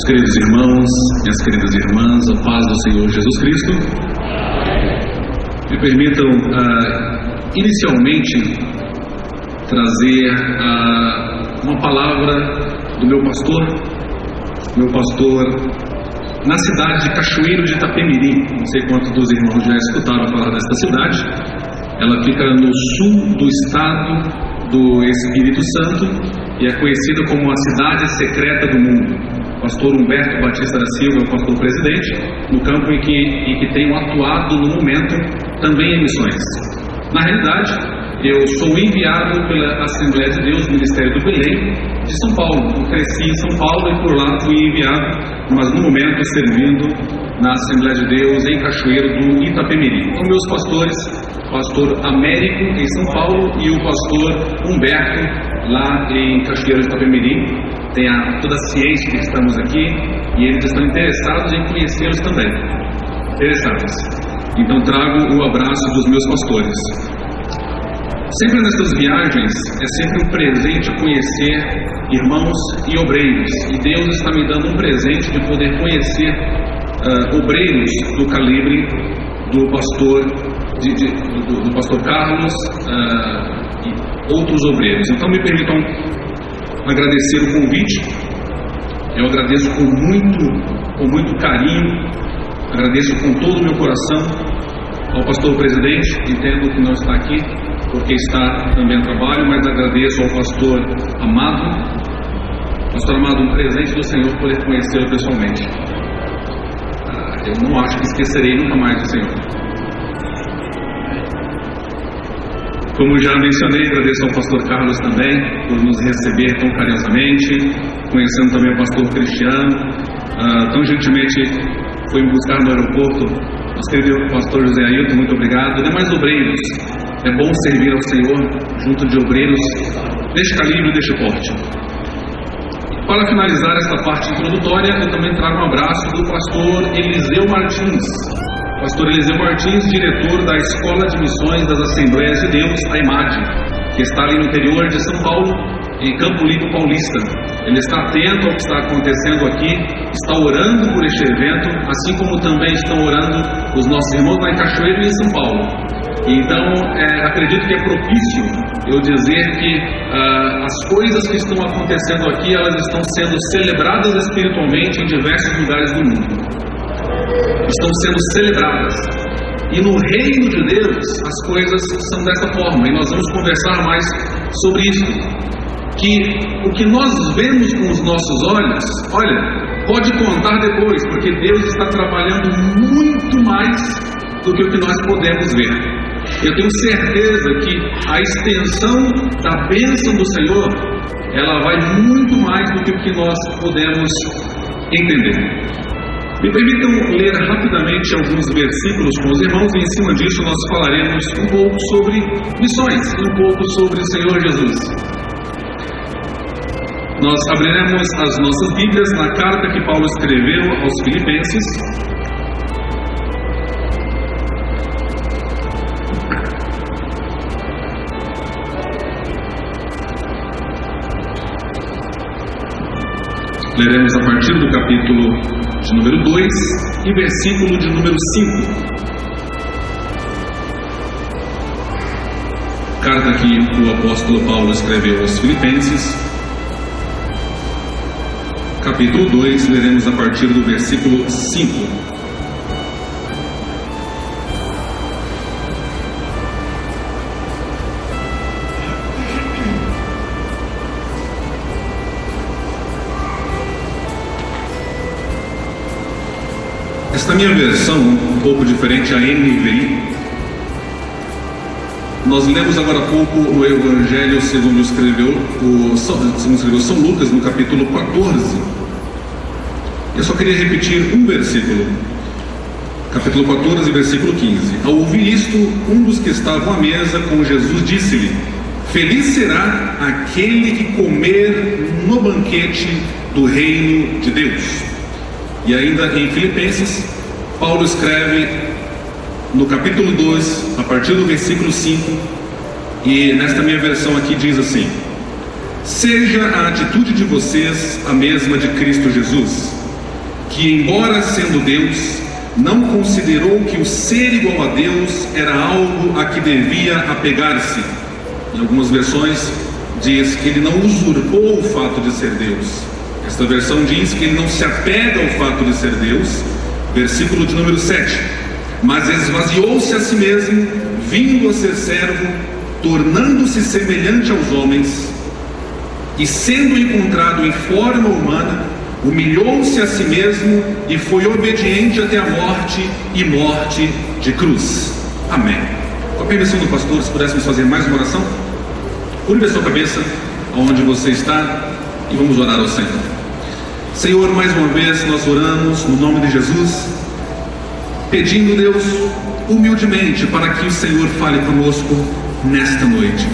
queridos irmãos, minhas queridas irmãs, a paz do Senhor Jesus Cristo. Me permitam inicialmente trazer uma palavra do meu pastor na cidade de Cachoeiro de Itapemirim. Não sei quantos dos irmãos já escutaram falar desta cidade. Ela fica no sul do estado do Espírito Santo e é conhecida como a cidade secreta do mundo. O pastor Humberto Batista da Silva é o pastor presidente, no campo em que tenho atuado no momento, também em missões. Na realidade, eu sou enviado pela Assembleia de Deus, Ministério do Belém, de São Paulo. Eu cresci em São Paulo e por lá fui enviado, mas no momento servindo na Assembleia de Deus em Cachoeiro do Itapemirim. Com meus pastores, o pastor Américo em São Paulo e o pastor Humberto lá em Cachoeiro de Itapemirim. Tem toda a ciência que estamos aqui e eles estão interessados em conhecê-los também. Interessados. Então trago o abraço dos meus pastores. Sempre nessas viagens é sempre um presente conhecer irmãos e obreiros. E Deus está me dando um presente de poder conhecer obreiros do calibre do pastor, do pastor Carlos e outros obreiros. Então me permitam agradecer o convite. Eu agradeço com muito carinho, agradeço com todo o meu coração ao pastor presidente. Entendo que não está aqui porque está também a trabalho, mas agradeço ao pastor Amado. Pastor Amado, um presente do Senhor poder conhecê-lo pessoalmente. Eu não acho que esquecerei nunca mais do Senhor. Como já mencionei, agradeço ao pastor Carlos também por nos receber tão carinhosamente, conhecendo também o pastor Cristiano, tão gentilmente foi me buscar no aeroporto. Nosso querido pastor José Ailton, muito obrigado. Demais obreiros, é bom servir ao Senhor junto de obreiros deste calibre e deste porte. Para finalizar esta parte introdutória, eu também trago um abraço do pastor Eliseu Martins. Pastor Eliseu Martins, diretor da Escola de Missões das Assembleias de Deus, a EMAD, que está ali no interior de São Paulo, em Campo Limpo Paulista. Ele está atento ao que está acontecendo aqui, está orando por este evento, assim como também estão orando os nossos irmãos lá em Cachoeiro e em São Paulo. Então, acredito que é propício eu dizer que as coisas que estão acontecendo aqui, elas estão sendo celebradas espiritualmente em diversos lugares do mundo. Estão sendo celebradas. E no reino de Deus as coisas são dessa forma. E nós vamos conversar mais sobre isso. Que o que nós vemos com os nossos olhos, olha, pode contar depois, porque Deus está trabalhando muito mais do que o que nós podemos ver. Eu tenho certeza que a extensão da bênção do Senhor, ela vai muito mais do que o que nós podemos entender. Me permitam ler rapidamente alguns versículos com os irmãos e em cima disso nós falaremos um pouco sobre missões e um pouco sobre o Senhor Jesus. Nós abriremos as nossas Bíblias na carta que Paulo escreveu aos Filipenses. Leremos a partir do capítulo de número 2 e versículo de número 5. Carta que o apóstolo Paulo escreveu aos Filipenses, capítulo 2, leremos a partir do versículo 5. Esta minha versão, um pouco diferente, a NVI, nós lemos agora há pouco no Evangelho segundo escreveu São Lucas, no capítulo 14. Eu só queria repetir um versículo, capítulo 14, versículo 15. Ao ouvir isto, um dos que estavam à mesa com Jesus disse-lhe: Feliz será aquele que comer no banquete do reino de Deus. E ainda em Filipenses, Paulo escreve no capítulo 2, a partir do versículo 5, e nesta minha versão aqui diz assim: Seja a atitude de vocês a mesma de Cristo Jesus, que, embora sendo Deus, não considerou que o ser igual a Deus era algo a que devia apegar-se. Em algumas versões diz que ele não usurpou o fato de ser Deus. Esta versão diz que ele não se apega ao fato de ser Deus. Versículo de número 7. Mas esvaziou-se a si mesmo, vindo a ser servo, tornando-se semelhante aos homens, e sendo encontrado em forma humana, humilhou-se a si mesmo e foi obediente até a morte, e morte de cruz. Amém. Com a permissão do pastor, se pudéssemos fazer mais uma oração. Curve a sua cabeça aonde você está e vamos orar ao Senhor. Senhor, mais uma vez nós oramos no nome de Jesus, pedindo, Deus, humildemente para que o Senhor fale conosco nesta noite.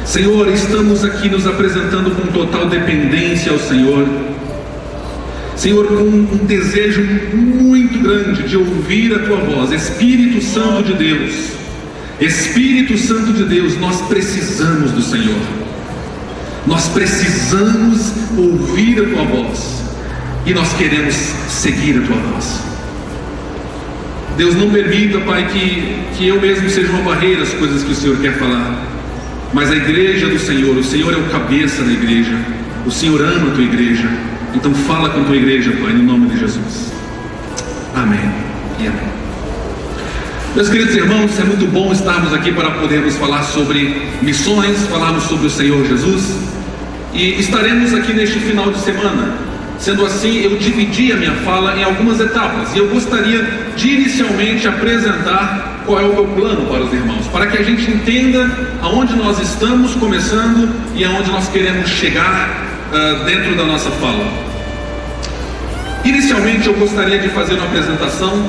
Senhor, estamos aqui nos apresentando com total dependência ao Senhor. Senhor, com um desejo muito grande de ouvir a Tua voz. Espírito Santo de Deus, Espírito Santo de Deus, nós precisamos do Senhor. Nós precisamos ouvir a Tua voz e nós queremos seguir a Tua voz. Deus, não permita, Pai, que eu mesmo seja uma barreira às coisas que o Senhor quer falar. Mas a igreja do Senhor, o Senhor é o cabeça da igreja, o Senhor ama a Tua igreja. Então fala com a Tua igreja, Pai, no nome de Jesus. Amém e amém. Meus queridos irmãos, é muito bom estarmos aqui para podermos falar sobre missões, falarmos sobre o Senhor Jesus. E estaremos aqui neste final de semana. Sendo assim, eu dividi a minha fala em algumas etapas, e eu gostaria de inicialmente apresentar qual é o meu plano para os irmãos, para que a gente entenda aonde nós estamos começando e aonde nós queremos chegar dentro da nossa fala. Inicialmente eu gostaria de fazer uma apresentação.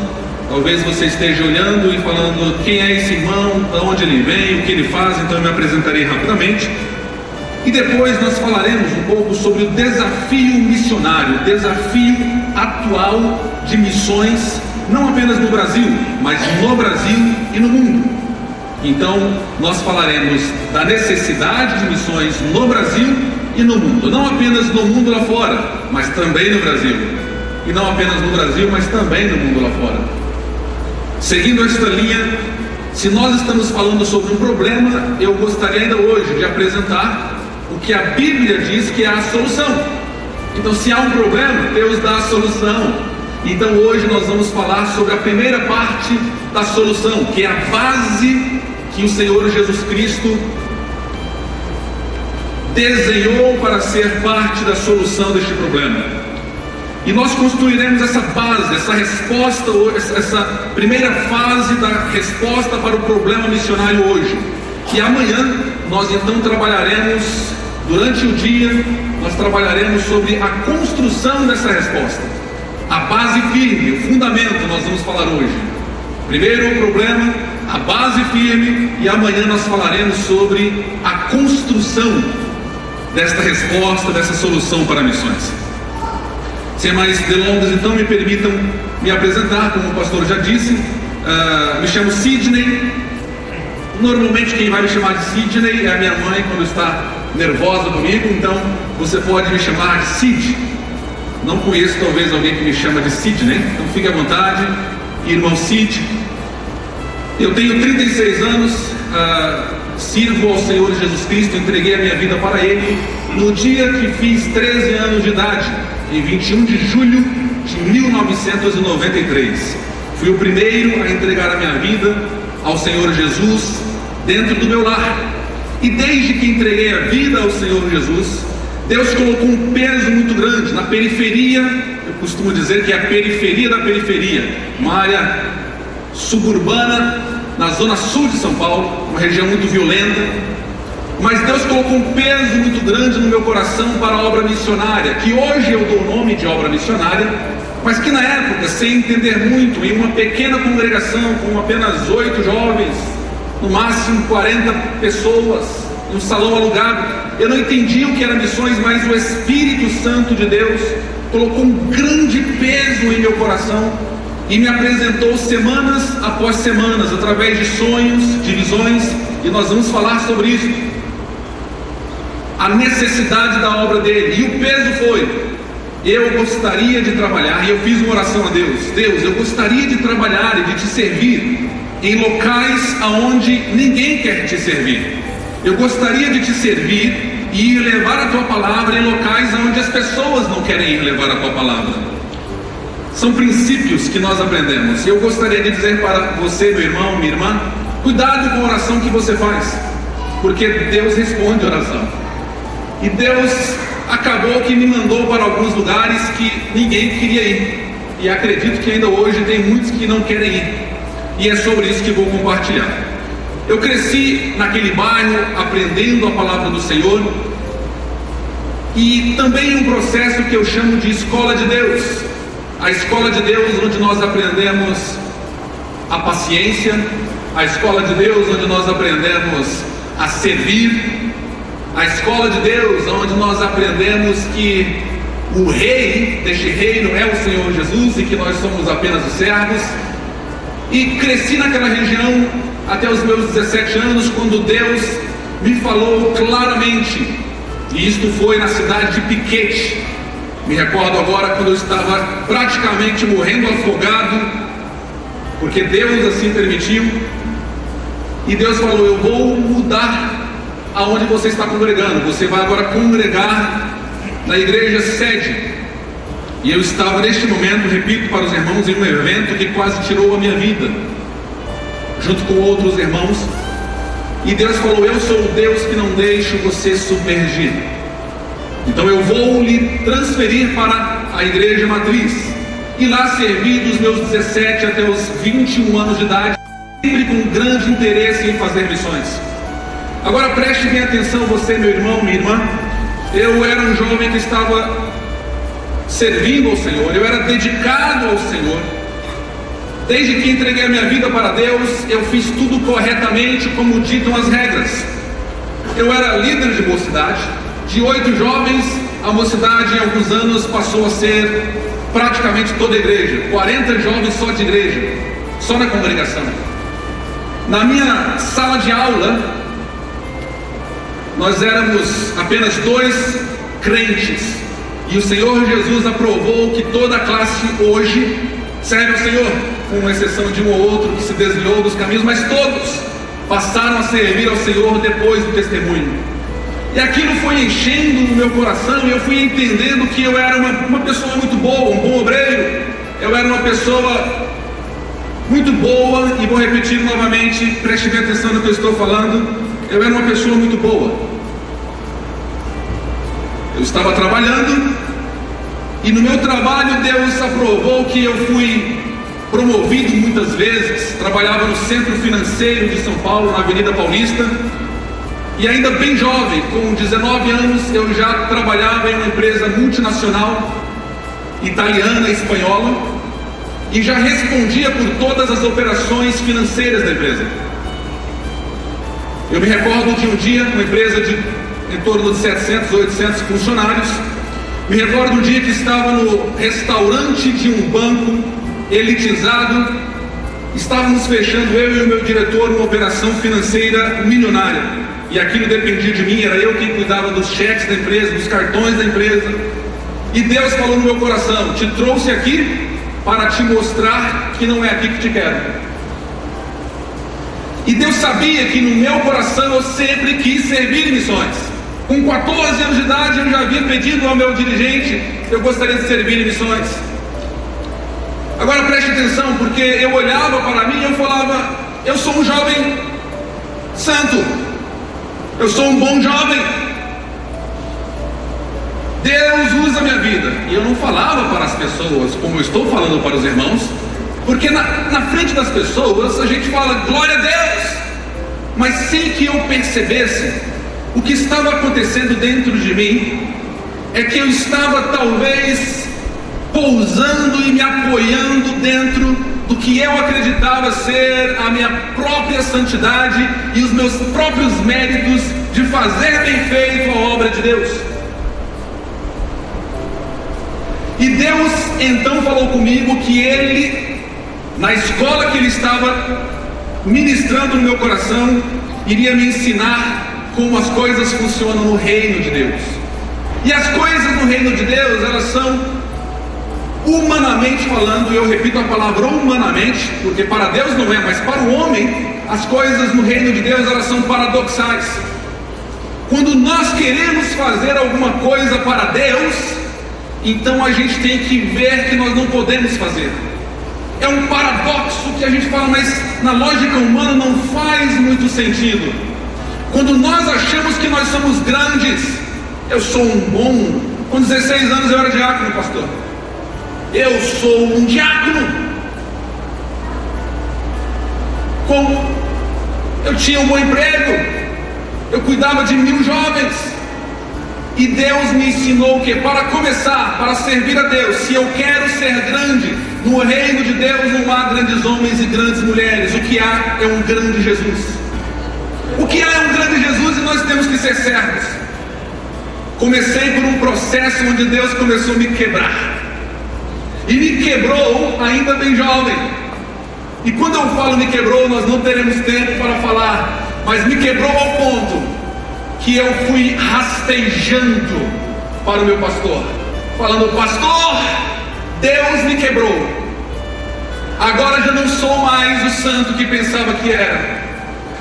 Talvez você esteja olhando e falando: quem é esse irmão, de onde ele vem, o que ele faz. Então eu me apresentarei rapidamente. E depois nós falaremos um pouco sobre o desafio missionário, o desafio atual de missões, não apenas no Brasil, mas no Brasil e no mundo. Então nós falaremos da necessidade de missões no Brasil e no mundo, não apenas no mundo lá fora, mas também no Brasil, e não apenas no Brasil, mas também no mundo lá fora. Seguindo esta linha, se nós estamos falando sobre um problema, eu gostaria ainda hoje de apresentar o que a Bíblia diz que é a solução. Então, se há um problema, Deus dá a solução. Então hoje nós vamos falar sobre a primeira parte da solução, que é a base que o Senhor Jesus Cristo desenhou para ser parte da solução deste problema. E nós construiremos essa base, essa resposta, essa primeira fase da resposta para o problema missionário hoje. E amanhã nós então trabalharemos, durante o dia, nós trabalharemos sobre a construção dessa resposta. A base firme, o fundamento, nós vamos falar hoje. Primeiro o problema, a base firme, e amanhã nós falaremos sobre a construção desta resposta, dessa solução para missões. Sem mais delongas, então, me permitam me apresentar, como o pastor já disse. Me chamo Sidney. Normalmente quem vai me chamar de Sidney é a minha mãe quando está nervosa comigo, então você pode me chamar de Sid. Não conheço talvez alguém que me chama de Sidney, então fique à vontade, irmão Sid. Eu tenho 36 anos, sirvo ao Senhor Jesus Cristo, entreguei a minha vida para Ele no dia que fiz 13 anos de idade, em 21 de julho de 1993. Fui o primeiro a entregar a minha vida ao Senhor Jesus dentro do meu lar. E desde que entreguei a vida ao Senhor Jesus, Deus colocou um peso muito grande na periferia. Eu costumo dizer que é a periferia da periferia, uma área suburbana na zona sul de São Paulo, uma região muito violenta. Mas Deus colocou um peso muito grande no meu coração para a obra missionária, que hoje eu dou o nome de obra missionária, mas que na época, sem entender muito, em uma pequena congregação com apenas 8 jovens, no máximo 40 pessoas, em um salão alugado, eu não entendia o que era missões, mas o Espírito Santo de Deus colocou um grande peso em meu coração e me apresentou semanas após semanas, através de sonhos, de visões, e nós vamos falar sobre isso, a necessidade da obra dele. E o peso foi: eu gostaria de trabalhar, e eu fiz uma oração a Deus: Deus, eu gostaria de trabalhar e de te servir em locais aonde ninguém quer te servir. Eu gostaria de te servir e ir levar a tua palavra em locais onde as pessoas não querem ir levar a tua palavra. São princípios que nós aprendemos. Eu gostaria de dizer para você, meu irmão, minha irmã, cuidado com a oração que você faz, porque Deus responde a oração. E Deus acabou que me mandou para alguns lugares que ninguém queria ir, e acredito que ainda hoje tem muitos que não querem ir, e é sobre isso que vou compartilhar. Eu cresci naquele bairro aprendendo a palavra do Senhor, e também um processo que eu chamo de escola de Deus. A escola de Deus, onde nós aprendemos a paciência, a escola de Deus, onde nós aprendemos a servir, a escola de Deus, onde nós aprendemos que o rei deste reino é o Senhor Jesus e que nós somos apenas os servos. E cresci naquela região até os meus 17 anos, quando Deus me falou claramente, e isto foi na cidade de Piquete. Me recordo agora quando eu estava praticamente morrendo afogado, porque Deus assim permitiu, e Deus falou: eu vou mudar aonde você está congregando, você vai agora congregar na igreja sede. E eu estava neste momento, repito para os irmãos, em um evento que quase tirou a minha vida, junto com outros irmãos, e Deus falou: eu sou o Deus que não deixo você submergir, então eu vou lhe transferir para a igreja matriz, e lá servi dos meus 17 até os 21 anos de idade, sempre com grande interesse em fazer missões. Agora preste bem atenção, você, meu irmão, minha irmã. Eu era um jovem que estava servindo ao Senhor, eu era dedicado ao Senhor. Desde que entreguei a minha vida para Deus, eu fiz tudo corretamente, como ditam as regras. Eu era líder de mocidade. De 8 jovens, a mocidade em alguns anos passou a ser praticamente toda a igreja. 40 jovens só de igreja, só na congregação. Na minha sala de aula, nós éramos apenas 2 crentes, e o Senhor Jesus aprovou que toda a classe hoje serve ao Senhor, com exceção de um ou outro que se desviou dos caminhos, mas todos passaram a servir ao Senhor depois do testemunho. E aquilo foi enchendo o meu coração, e eu fui entendendo que eu era uma pessoa muito boa, um bom obreiro. Eu era uma pessoa muito boa, e vou repetir novamente, preste bem atenção no que eu estou falando. Eu era uma pessoa muito boa. Eu estava trabalhando, e no meu trabalho Deus aprovou que eu fui promovido muitas vezes. Trabalhava no centro financeiro de São Paulo, na Avenida Paulista, e ainda bem jovem, com 19 anos, eu já trabalhava em uma empresa multinacional, italiana e espanhola, e já respondia por todas as operações financeiras da empresa. Eu me recordo de um dia, uma empresa de em torno de 700, 800 funcionários, me recordo um dia que estava no restaurante de um banco elitizado, estávamos fechando, eu e o meu diretor, uma operação financeira milionária, e aquilo dependia de mim, era eu quem cuidava dos cheques da empresa, dos cartões da empresa, e Deus falou no meu coração: te trouxe aqui para te mostrar que não é aqui que te quero. E Deus sabia que no meu coração eu sempre quis servir em missões. Com 14 anos de idade eu já havia pedido ao meu dirigente: eu gostaria de servir em missões. Agora preste atenção, porque eu olhava para mim e eu falava: eu sou um jovem santo, eu sou um bom jovem, Deus usa a minha vida. E eu não falava para as pessoas como eu estou falando para os irmãos, porque na frente das pessoas a gente fala glória a Deus, mas sem que eu percebesse, o que estava acontecendo dentro de mim é que eu estava talvez pousando e me apoiando dentro do que eu acreditava ser a minha própria santidade e os meus próprios méritos de fazer bem feito a obra de Deus. E Deus então falou comigo que Ele, na escola que Ele estava ministrando no meu coração, iria me ensinar como as coisas funcionam no reino de Deus. E as coisas no reino de Deus, elas são, humanamente falando, e eu repito a palavra humanamente, porque para Deus não é, mas para o homem, as coisas no reino de Deus, elas são paradoxais. Quando nós queremos fazer alguma coisa para Deus, então a gente tem que ver que nós não podemos fazer. É um paradoxo que a gente fala, mas na lógica humana não faz muito sentido. Quando nós achamos que nós somos grandes, eu sou um bom, com 16 anos eu era diácono, pastor. Eu sou um diácono. Eu tinha um bom emprego, eu cuidava de 1000 jovens. E Deus me ensinou que para começar, para servir a Deus, se eu quero ser grande, no reino de Deus não há grandes homens e grandes mulheres. O que há é um grande Jesus. O que há é um grande Jesus e nós temos que ser servos. Comecei por um processo onde Deus começou a me quebrar. E me quebrou ainda bem jovem. E quando eu falo me quebrou, nós não teremos tempo para falar, mas me quebrou ao ponto que eu fui rastejando para o meu pastor, falando: pastor, Deus me quebrou. Agora já não sou mais o santo que pensava que era.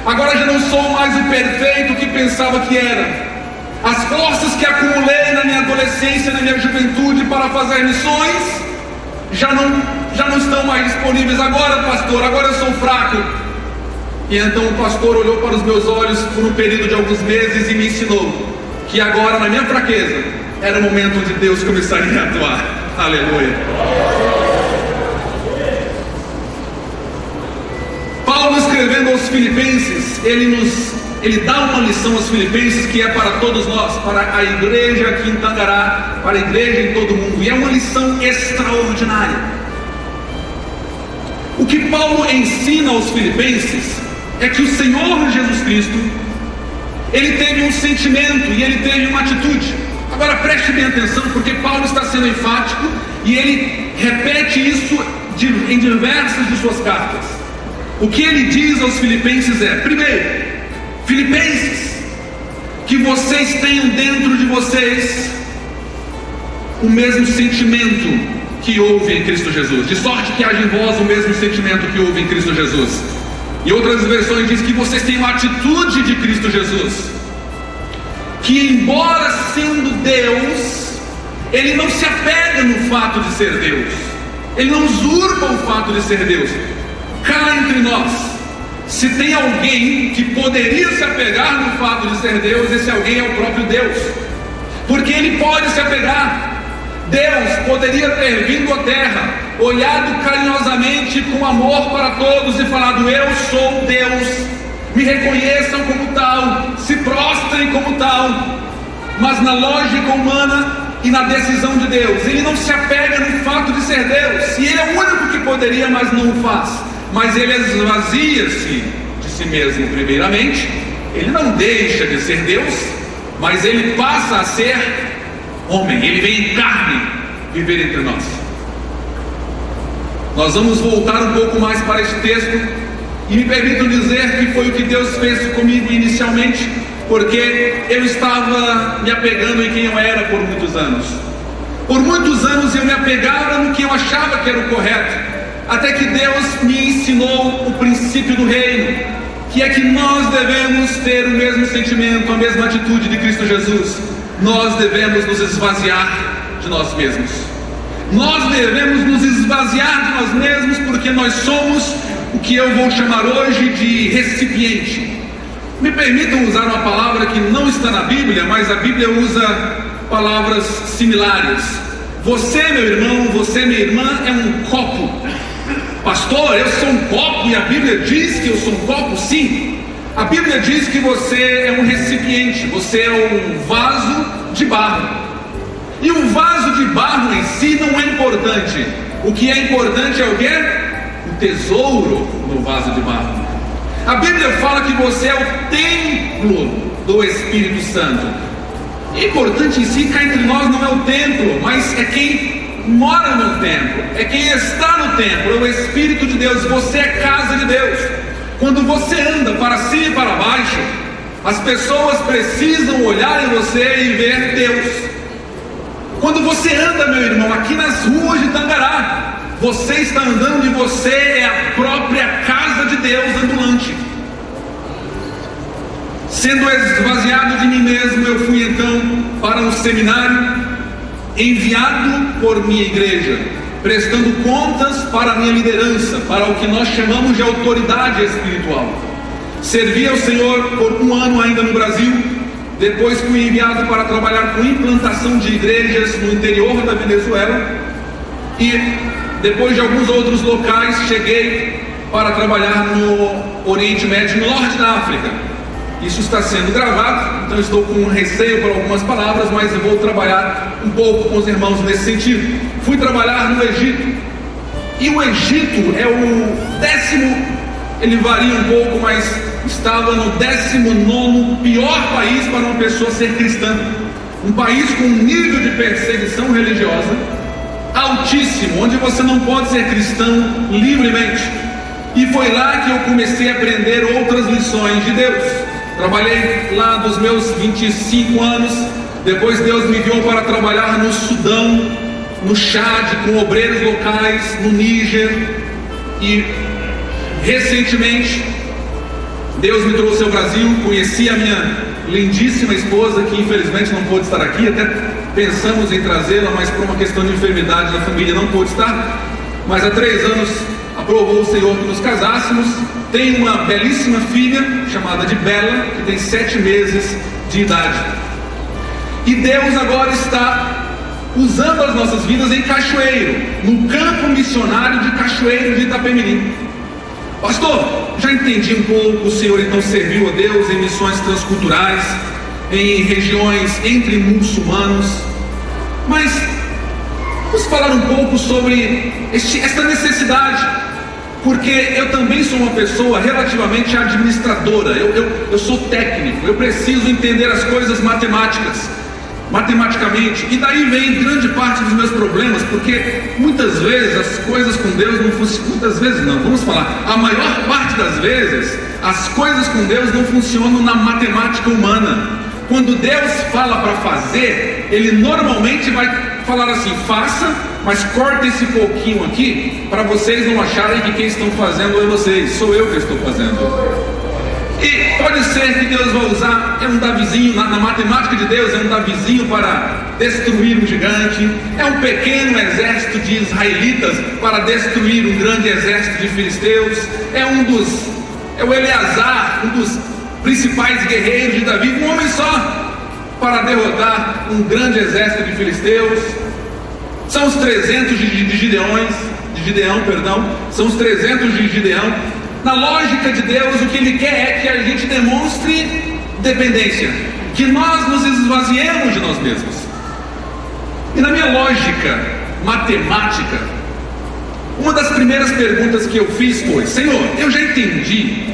Agora já não sou mais o perfeito que pensava que era. As forças que acumulei na minha adolescência, na minha juventude para fazer missões, já não estão mais disponíveis. Agora, pastor, agora eu sou fraco. E então o pastor olhou para os meus olhos por um período de alguns meses e me ensinou que agora, na minha fraqueza, era o momento onde Deus começaria a atuar. Aleluia. Paulo, escrevendo aos Filipenses, ele dá uma lição aos Filipenses que é para todos nós, para a igreja aqui em Tangará, para a igreja em todo o mundo, e é uma lição extraordinária. O que Paulo ensina aos Filipenses é que o Senhor Jesus Cristo, ele teve um sentimento e ele teve uma atitude. Agora preste bem atenção, porque Paulo está sendo enfático e ele repete isso em diversas de suas cartas. O que ele diz aos Filipenses é: primeiro, Filipenses, que vocês tenham dentro de vocês o mesmo sentimento que houve em Cristo Jesus, de sorte que haja em vós o mesmo sentimento que houve em Cristo Jesus. E outras versões diz que vocês tenham a atitude de Cristo Jesus, que embora sendo Deus, ele não se apega no fato de ser Deus, ele não usurpa o fato de ser Deus. Cá entre nós, se tem alguém que poderia se apegar no fato de ser Deus, esse alguém é o próprio Deus, porque ele pode se apegar. Deus poderia ter vindo à terra, olhado carinhosamente com amor para todos e falado: eu sou Deus, me reconheçam como tal, se prostrem como tal. Mas na lógica humana e na decisão de Deus, ele não se apega no fato de ser Deus, e ele é o único que poderia, mas não o faz. Mas ele esvazia-se de si mesmo primeiramente, ele não deixa de ser Deus, mas ele passa a ser homem, ele vem em carne viver entre nós. Nós vamos voltar um pouco mais para este texto, e me permitam dizer que foi o que Deus fez comigo inicialmente, porque eu estava me apegando em quem eu era por muitos anos. Por muitos anos eu me apegava no que eu achava que era o correto, até que Deus me ensinou o princípio do reino, que é que nós devemos ter o mesmo sentimento, a mesma atitude de Cristo Jesus. Nós devemos nos esvaziar de nós mesmos. Nós devemos nos esvaziar de nós mesmos, porque nós somos o que eu vou chamar hoje de recipiente. Me permitam usar uma palavra que não está na Bíblia, mas a Bíblia usa palavras similares. Você, meu irmão, você, minha irmã, é um copo. Pastor, eu sou um copo e a Bíblia diz que eu sou um copo? Sim. A Bíblia diz que você é um recipiente, você é um vaso de barro. E o vaso de barro em si não é importante. O que é importante é o quê? O tesouro no vaso de barro. A Bíblia fala que você é o templo do Espírito Santo. É importante em si, cá entre nós não é o templo, mas é quem mora no templo, é quem está no templo, é o Espírito de Deus. Você é casa de Deus. Quando você anda para cima e para baixo, as pessoas precisam olhar em você e ver Deus. Quando você anda, meu irmão, aqui nas ruas de Tangará, você está andando e você é a própria casa de Deus ambulante. Sendo esvaziado de mim mesmo, eu fui então para um seminário, enviado por minha igreja, prestando contas para a minha liderança, para o que nós chamamos de autoridade espiritual. Servi ao Senhor por um ano ainda no Brasil. Depois fui enviado para trabalhar com implantação de igrejas no interior da Venezuela. E depois de alguns outros locais, cheguei para trabalhar no Oriente Médio, no norte da África. Isso está sendo gravado, então estou com receio por algumas palavras, mas eu vou trabalhar um pouco com os irmãos nesse sentido. Fui trabalhar no Egito. E o Egito é o 10º, ele varia um pouco, mas estava no 19º pior país para uma pessoa ser cristã. Um país com um nível de perseguição religiosa altíssimo, onde você não pode ser cristão livremente. E foi lá que eu comecei a aprender outras lições de Deus. Trabalhei lá dos meus 25 anos. Depois Deus me enviou para trabalhar no Sudão, no Chad, com obreiros locais, no Níger. E recentemente Deus me trouxe ao Brasil. Conheci a minha lindíssima esposa, que infelizmente não pôde estar aqui. Até pensamos em trazê-la, mas por uma questão de enfermidade da família não pôde estar. Mas há 3 anos aprovou o Senhor que nos casássemos. Tenho uma belíssima filha chamada de Bela, que tem 7 meses de idade. E Deus agora está usando as nossas vidas em Cachoeiro, no campo missionário de Cachoeiro de Itapemirim. Pastor, já entendi um pouco. O Senhor então serviu a Deus em missões transculturais, em regiões entre muçulmanos. Mas vamos falar um pouco sobre esta necessidade, porque eu também sou uma pessoa relativamente administradora. Eu sou técnico, eu preciso entender as coisas matematicamente, e daí vem grande parte dos meus problemas, porque muitas vezes as coisas com Deus não funcionam. Muitas vezes não, vamos falar, a maior parte das vezes as coisas com Deus não funcionam na matemática humana. Quando Deus fala para fazer, Ele normalmente vai falar assim: faça, mas corta esse pouquinho aqui, para vocês não acharem que quem estão fazendo é vocês, sou eu que estou fazendo. E pode ser que Deus vai usar, é um Davizinho, na matemática de Deus, é um Davizinho para destruir um gigante, é um pequeno exército de israelitas para destruir um grande exército de filisteus, é o Eleazar, um dos principais guerreiros de Davi, um homem só, para derrotar um grande exército de filisteus. São os 300 de Gideão, são os 300 de Gideão. Na lógica de Deus, o que Ele quer é que a gente demonstre dependência, que nós nos esvaziemos de nós mesmos. E na minha lógica matemática, uma das primeiras perguntas que eu fiz foi: Senhor, eu já entendi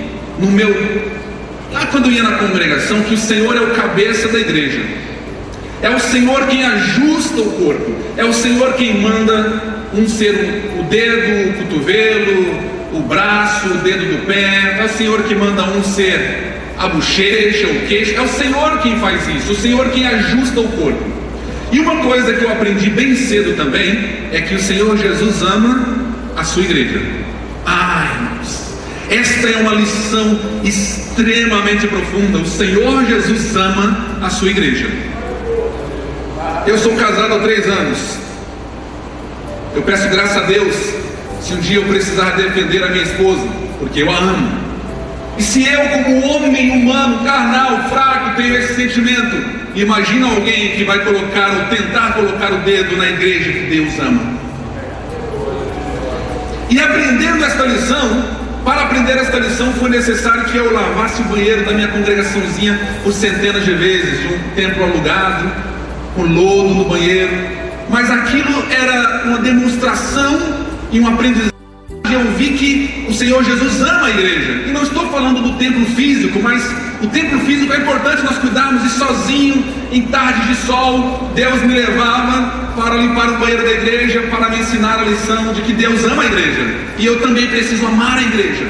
lá quando eu ia na congregação, que o Senhor é o cabeça da igreja, é o Senhor quem ajusta o corpo, é o Senhor quem manda um ser o dedo, o cotovelo, o braço, o dedo do pé, é o Senhor que manda um ser a bochecha, o queixo, é o Senhor quem faz isso, o Senhor quem ajusta o corpo. E uma coisa que eu aprendi bem cedo também é que o Senhor Jesus ama a sua igreja. Irmãos, esta é uma lição extremamente profunda. O Senhor Jesus ama a sua igreja. Eu sou casado há 3 anos. Eu peço graças a Deus se um dia eu precisar defender a minha esposa, porque eu a amo. E se eu, como homem humano, carnal, fraco, tenho esse sentimento, imagina alguém que vai colocar ou tentar colocar o dedo na igreja que Deus ama. E aprendendo esta lição, para aprender esta lição foi necessário que eu lavasse o banheiro da minha congregaçãozinha por centenas de vezes, de um templo alugado, com lodo no banheiro. Mas aquilo era uma demonstração e um aprendizado. Eu vi que o Senhor Jesus ama a igreja. E não estou falando do templo físico, mas o templo físico é importante nós cuidarmos. E sozinho, em tarde de sol, Deus me levava para limpar o banheiro da igreja, para me ensinar a lição de que Deus ama a igreja. E eu também preciso amar a igreja.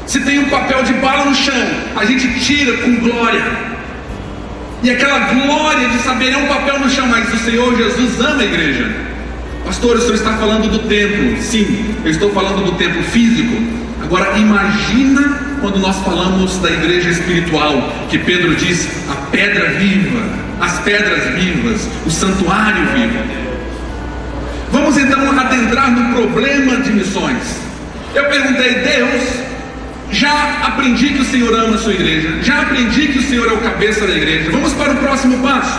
Se tem um papel de bala no chão, a gente tira com glória. E aquela glória de saber é um papel no chão, mas o Senhor Jesus ama a igreja. Pastor, o senhor está falando do templo. Sim, eu estou falando do templo físico. Agora imagina quando nós falamos da igreja espiritual, que Pedro diz, a pedra viva, as pedras vivas, o santuário vivo. Vamos então adentrar no problema de missões. Eu perguntei, Deus, já aprendi que o Senhor ama a sua igreja, já aprendi que o Senhor é o cabeça da igreja. Vamos para o próximo passo.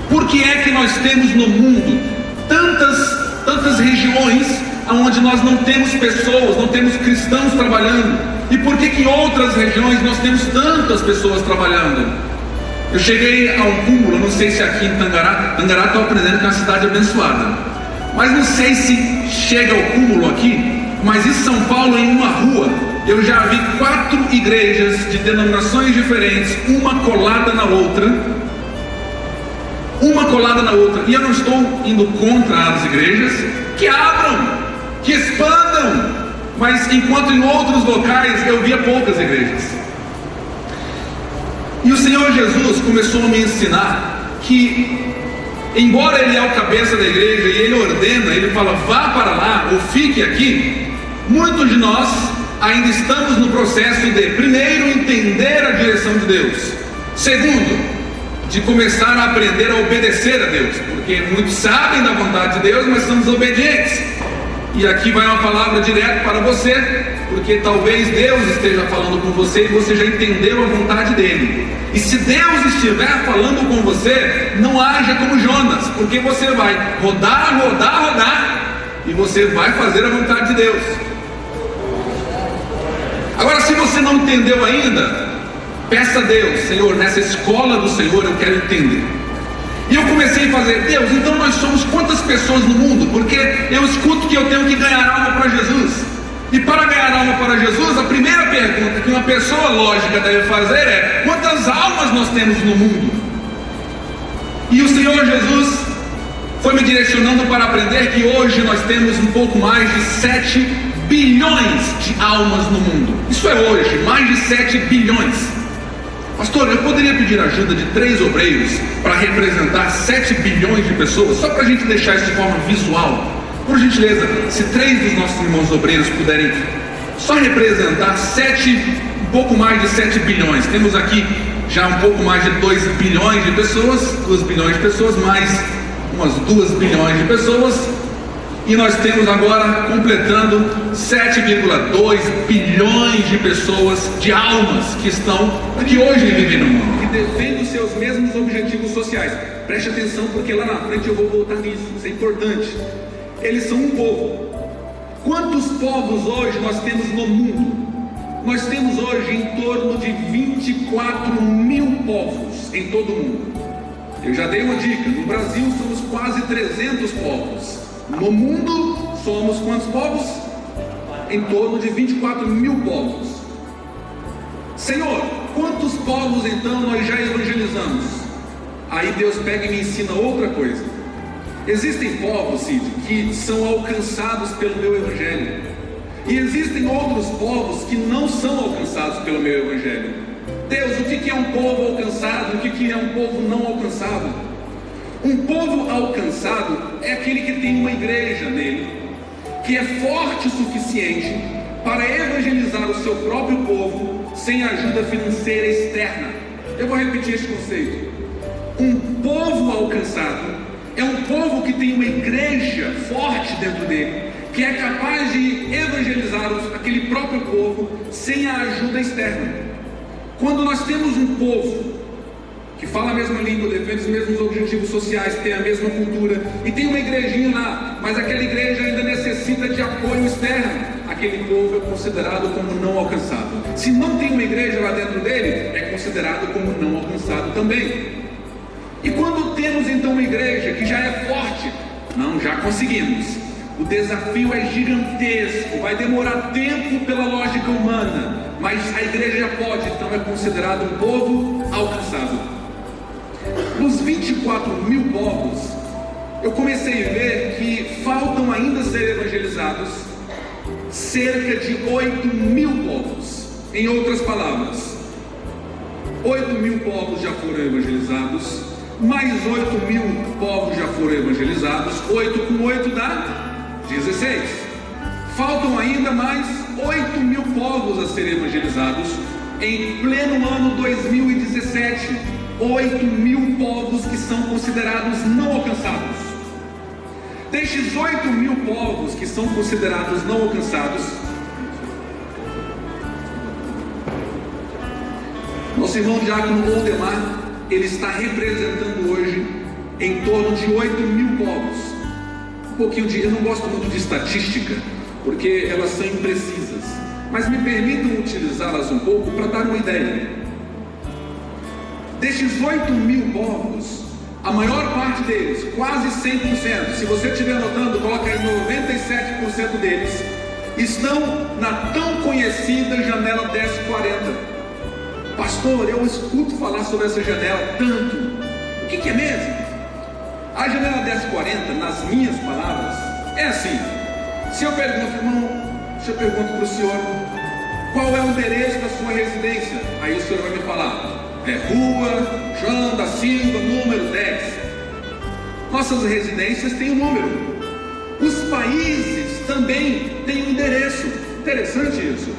Por que é que nós temos no mundo tantas regiões onde nós não temos pessoas, não temos cristãos trabalhando? E por que em outras regiões nós temos tantas pessoas trabalhando? Eu cheguei a um cúmulo, não sei se aqui em Tangará estou aprendendo que é uma cidade abençoada, mas não sei se chega ao cúmulo aqui, mas em São Paulo, em uma rua, eu já vi 4 igrejas de denominações diferentes, uma colada na outra, e eu não estou indo contra as igrejas, que abram, que expandam, mas enquanto em outros locais eu via poucas igrejas. E o Senhor Jesus começou a me ensinar que, embora Ele é o cabeça da igreja e Ele ordena, Ele fala, vá para lá ou fique aqui, muitos de nós ainda estamos no processo de, primeiro, entender a direção de Deus, segundo, de começar a aprender a obedecer a Deus, porque muitos sabem da vontade de Deus, mas são desobedientes. E aqui vai uma palavra direto para você, porque talvez Deus esteja falando com você e você já entendeu a vontade dele. E se Deus estiver falando com você, não haja como Jonas, porque você vai rodar, e você vai fazer a vontade de Deus. Agora, se você não entendeu ainda, peça a Deus, Senhor, nessa escola do Senhor eu quero entender. E eu comecei a fazer, Deus, então nós somos quantas pessoas no mundo? Porque eu escuto que eu tenho que ganhar alma para Jesus. E para ganhar alma para Jesus, a primeira pergunta que uma pessoa lógica deve fazer é, quantas almas nós temos no mundo? E o Senhor Jesus foi me direcionando para aprender que hoje nós temos um pouco mais de 7 bilhões de almas no mundo. Isso é hoje, mais de 7 bilhões. Pastor, eu poderia pedir ajuda de 3 obreiros para representar 7 bilhões de pessoas? Só para a gente deixar isso de forma visual. Por gentileza, se 3 dos nossos irmãos obreiros puderem só representar um pouco mais de 7 bilhões. Temos aqui já um pouco mais de 2 bilhões de pessoas, 2 bilhões de pessoas, mais umas 2 bilhões de pessoas. E nós temos agora, completando 7,2 bilhões de pessoas, de almas que hoje vivem no mundo, que defendem os seus mesmos objetivos sociais. Preste atenção, porque lá na frente eu vou voltar nisso, isso é importante. Eles são um povo. Quantos povos hoje nós temos no mundo? Nós temos hoje em torno de 24 mil povos em todo o mundo. Eu já dei uma dica, no Brasil somos quase 300 povos. No mundo, somos quantos povos? Em torno de 24 mil povos. Senhor, quantos povos então nós já evangelizamos? Aí Deus pega e me ensina outra coisa. Existem povos, Cid, que são alcançados pelo meu evangelho. E existem outros povos que não são alcançados pelo meu evangelho. Deus, o que é um povo alcançado? O que é um povo não alcançado? Um povo alcançado é aquele que tem uma igreja nele, que é forte o suficiente para evangelizar o seu próprio povo sem ajuda financeira externa. Eu vou repetir esse conceito. Um povo alcançado é um povo que tem uma igreja forte dentro dele, que é capaz de evangelizar aquele próprio povo sem a ajuda externa. Quando nós temos um povo que fala a mesma língua, defende os mesmos objetivos sociais, tem a mesma cultura, e tem uma igrejinha lá, mas aquela igreja ainda necessita de apoio externo, aquele povo é considerado como não alcançado. Se não tem uma igreja lá dentro dele, é considerado como não alcançado também. E quando temos então uma igreja que já é forte, não, já conseguimos, o desafio é gigantesco, vai demorar tempo pela lógica humana, mas a igreja já pode, então é considerado um povo alcançado. Nos 24 mil povos, eu comecei a ver que faltam ainda ser evangelizados cerca de 8 mil povos. Em outras palavras, 8.000 povos já foram evangelizados, mais 8.000 povos já foram evangelizados, 8 com 8 dá 16. Faltam ainda mais 8.000 povos a serem evangelizados em pleno ano 2017. 8.000 povos que são considerados não alcançados. Destes 8.000 povos que são considerados não alcançados, nosso irmão diácono Oldemar, ele está representando hoje em torno de 8.000 povos. Eu não gosto muito de estatística, porque elas são imprecisas, mas me permitam utilizá-las um pouco para dar uma ideia. Destes 8.000 povos, a maior parte deles, quase 100%, se você estiver anotando, coloca aí 97% deles, estão na tão conhecida janela 1040. Pastor, eu escuto falar sobre essa janela tanto. O que é mesmo? A janela 1040, nas minhas palavras, é assim. Se eu pergunto, irmão, se eu pergunto para o senhor, qual é o endereço da sua residência? Aí o senhor vai me falar, é Rua João da Silva, número 10. Nossas residências têm um número. Os países também têm um endereço. Interessante isso.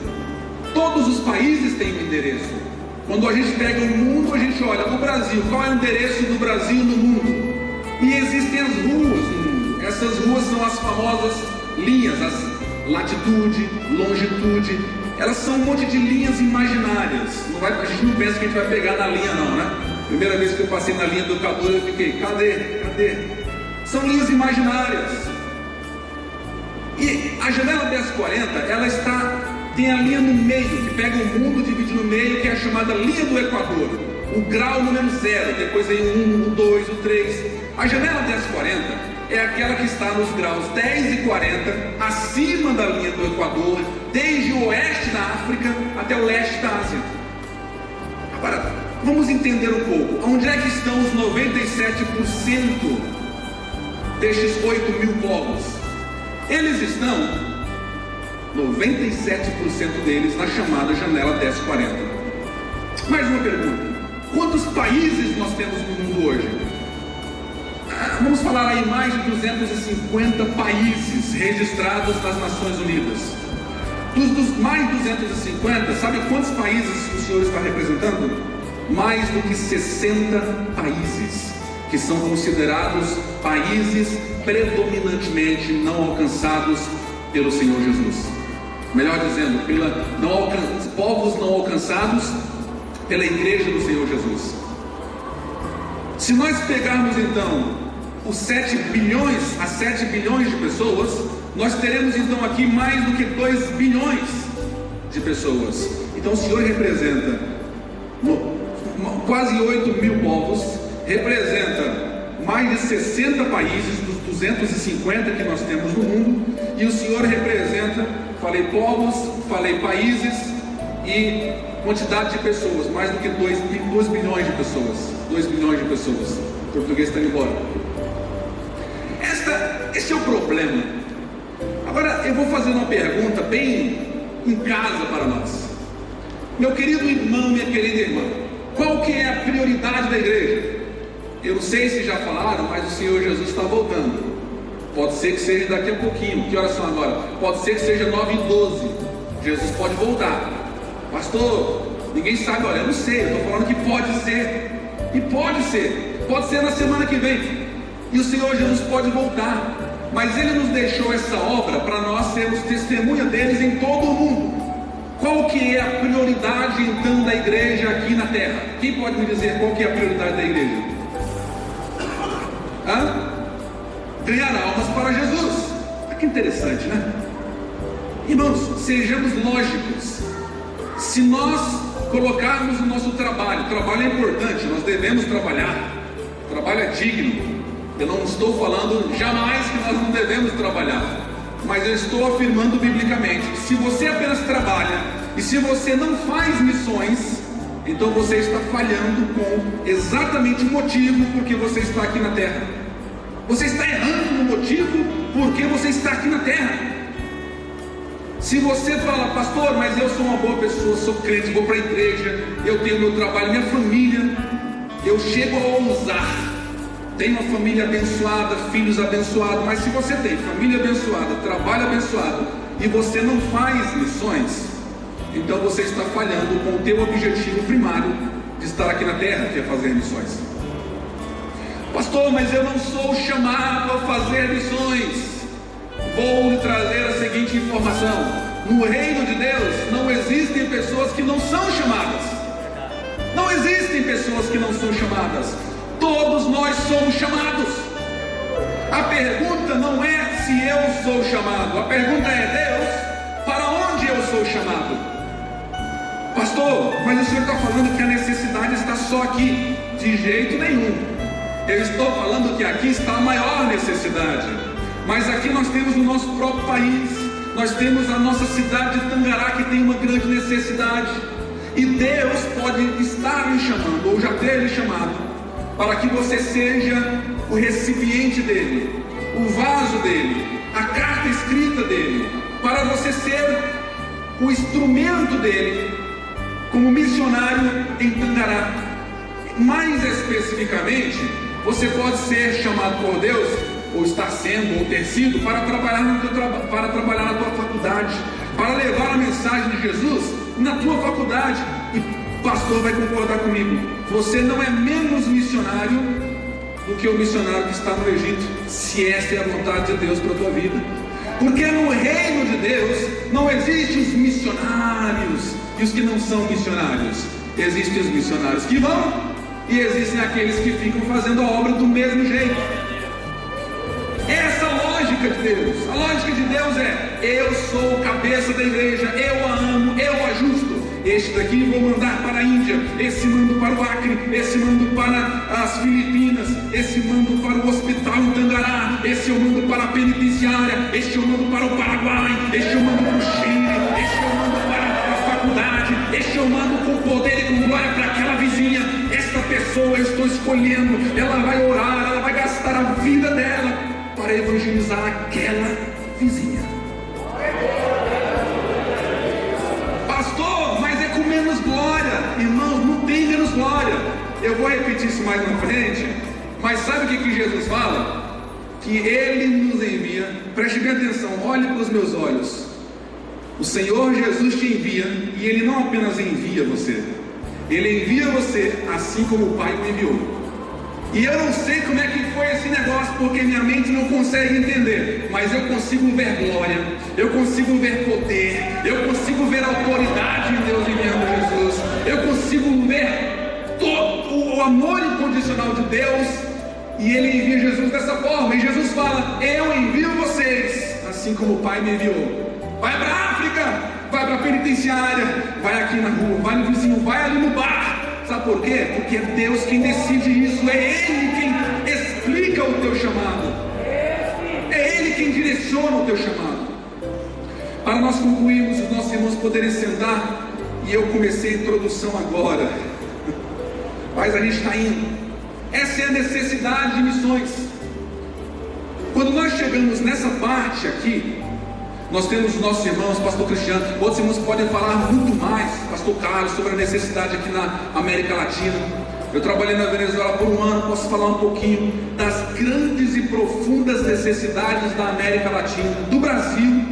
Todos os países têm um endereço. Quando a gente pega o mundo, a gente olha no Brasil, qual é o endereço do Brasil no mundo? E existem as ruas no mundo. Essas ruas são as famosas linhas, as latitude, longitude. Elas são um monte de linhas imaginárias. A gente não pensa que a gente vai pegar na linha não, né? Primeira vez que eu passei na linha do Equador, eu fiquei, cadê? São linhas imaginárias. E a janela 1040, ela tem a linha no meio, que pega o mundo, divide no meio, que é a chamada linha do Equador. O grau número 0, depois vem o 1, o 2, o 3. A janela 1040 é aquela que está nos graus 10 e 40, acima da linha do Equador, desde o oeste da África até o leste da Ásia. Agora, vamos entender um pouco. Onde é que estão os 97% destes 8.000 povos? Eles estão, 97% deles, na chamada janela 1040. Mais uma pergunta. Quantos países nós temos no mundo hoje? Vamos falar aí mais de 250 países registrados nas Nações Unidas. Dos mais 250, sabe quantos países o senhor está representando? Mais do que 60 países, que são considerados países predominantemente não alcançados pelo Senhor Jesus. Melhor dizendo, povos não alcançados pela igreja do Senhor Jesus. Se nós pegarmos então os 7 bilhões de pessoas, nós teremos então aqui mais do que 2 bilhões de pessoas. Então o Senhor representa quase 8.000 povos, representa mais de 60 países dos 250 que nós temos no mundo, e o Senhor representa, falei povos, falei países e quantidade de pessoas, mais do que 2 bilhões de pessoas. 2 bilhões de pessoas. O português está indo embora. Esse é o problema. Agora eu vou fazer uma pergunta bem em casa para nós. Meu querido irmão, minha querida irmã, qual que é a prioridade da igreja? Eu não sei se já falaram, mas o Senhor Jesus está voltando. Pode ser que seja daqui a pouquinho. Que horas são agora? Pode ser que seja 9h12. Jesus pode voltar. Pastor, ninguém sabe. Olha, eu não sei, eu estou falando que pode ser. E pode ser na semana que vem. E o Senhor Jesus pode voltar. Mas Ele nos deixou essa obra para nós sermos testemunha deles em todo o mundo. Qual que é a prioridade então da igreja aqui na terra? Quem pode me dizer qual que é a prioridade da igreja? Ganhar almas para Jesus. Que interessante, né? Irmãos, sejamos lógicos. Se nós colocarmos o nosso trabalho é importante, nós devemos trabalhar. O trabalho é digno. Eu não estou falando jamais que nós não devemos trabalhar, mas eu estou afirmando biblicamente que se você apenas trabalha e se você não faz missões, então você está falhando com exatamente o motivo por que você está aqui na terra. Você está errando no motivo por que você está aqui na terra. Se você fala, pastor, mas eu sou uma boa pessoa, sou crente, vou para a igreja, eu tenho meu trabalho, minha família, eu chego a ousar, tenho uma família abençoada, filhos abençoados, mas se você tem família abençoada, trabalho abençoado, e você não faz missões, então você está falhando com o teu objetivo primário de estar aqui na terra, que é fazer missões. Pastor, mas eu não sou chamado a fazer missões. Vou lhe trazer a seguinte informação: no reino de Deus não existem pessoas que não são chamadas. Não existem pessoas que não são chamadas. Todos nós somos chamados. A pergunta não é se eu sou chamado, a pergunta é: Deus, para onde eu sou chamado? Pastor, mas o senhor está falando que a necessidade está só aqui. De jeito nenhum. Eu estou falando que aqui está a maior necessidade. Mas aqui nós temos o nosso próprio país, nós temos a nossa cidade de Tangará, que tem uma grande necessidade. E Deus pode estar lhe chamando, ou já ter lhe chamado, para que você seja o recipiente dele, o vaso dele, a carta escrita dele, para você ser o instrumento dele como missionário em Tangará. Mais especificamente, você pode ser chamado por Deus, ou estar sendo, ou ter sido, para trabalhar na tua faculdade, para levar a mensagem de Jesus na tua faculdade. E o pastor vai concordar comigo, você não é menos missionário do que o missionário que está no Egito, se essa é a vontade de Deus para a tua vida. Porque no reino de Deus não existem os missionários e os que não são missionários. Existem os missionários que vão, e existem aqueles que ficam fazendo a obra do mesmo jeito. Essa é a lógica de Deus. A lógica de Deus é: eu sou o cabeça da igreja, eu a amo, eu a ajusto. Este daqui vou mandar para a Índia, esse mando para o Acre, esse mando para as Filipinas, esse mando para o hospital em Tangará, esse eu mando para a penitenciária, este eu mando para o Paraguai, este eu mando para o Chile, este eu mando para a faculdade, este eu mando com poder e com glória para aquela vizinha. Esta pessoa eu estou escolhendo, ela vai orar, ela vai gastar a vida dela para evangelizar aquela vizinha. Pastor, mas é com menos glória. Irmãos, não tem menos glória. Eu vou repetir isso mais na frente, mas sabe o que Jesus fala? Que Ele nos envia. Preste bem atenção, olhe para os meus olhos. O Senhor Jesus te envia, e Ele não apenas envia você, Ele envia você assim como o Pai o enviou. E eu não sei como é que foi esse negócio, porque minha mente não consegue entender, mas eu consigo ver glória, eu consigo ver poder, eu consigo ver autoridade em Deus enviando Jesus, eu consigo ver todo o amor incondicional de Deus, e Ele envia Jesus dessa forma. E Jesus fala: eu envio vocês assim como o Pai me enviou. Vai para a África, vai para a penitenciária, vai aqui na rua, vai no vizinho, vai ali no bar. Sabe por quê? Porque é Deus quem decide isso, é Ele quem explica o teu chamado, é Ele quem direciona o teu chamado. Para nós concluirmos, os nossos irmãos poderem sentar, e eu comecei a introdução agora, mas a gente está indo. Essa é a necessidade de missões. Quando nós chegamos nessa parte aqui, nós temos os nossos irmãos, pastor Cristiano, outros irmãos podem falar muito mais, pastor Carlos, sobre a necessidade aqui na América Latina. Eu trabalhei na Venezuela por um ano, posso falar um pouquinho das grandes e profundas necessidades da América Latina, do Brasil.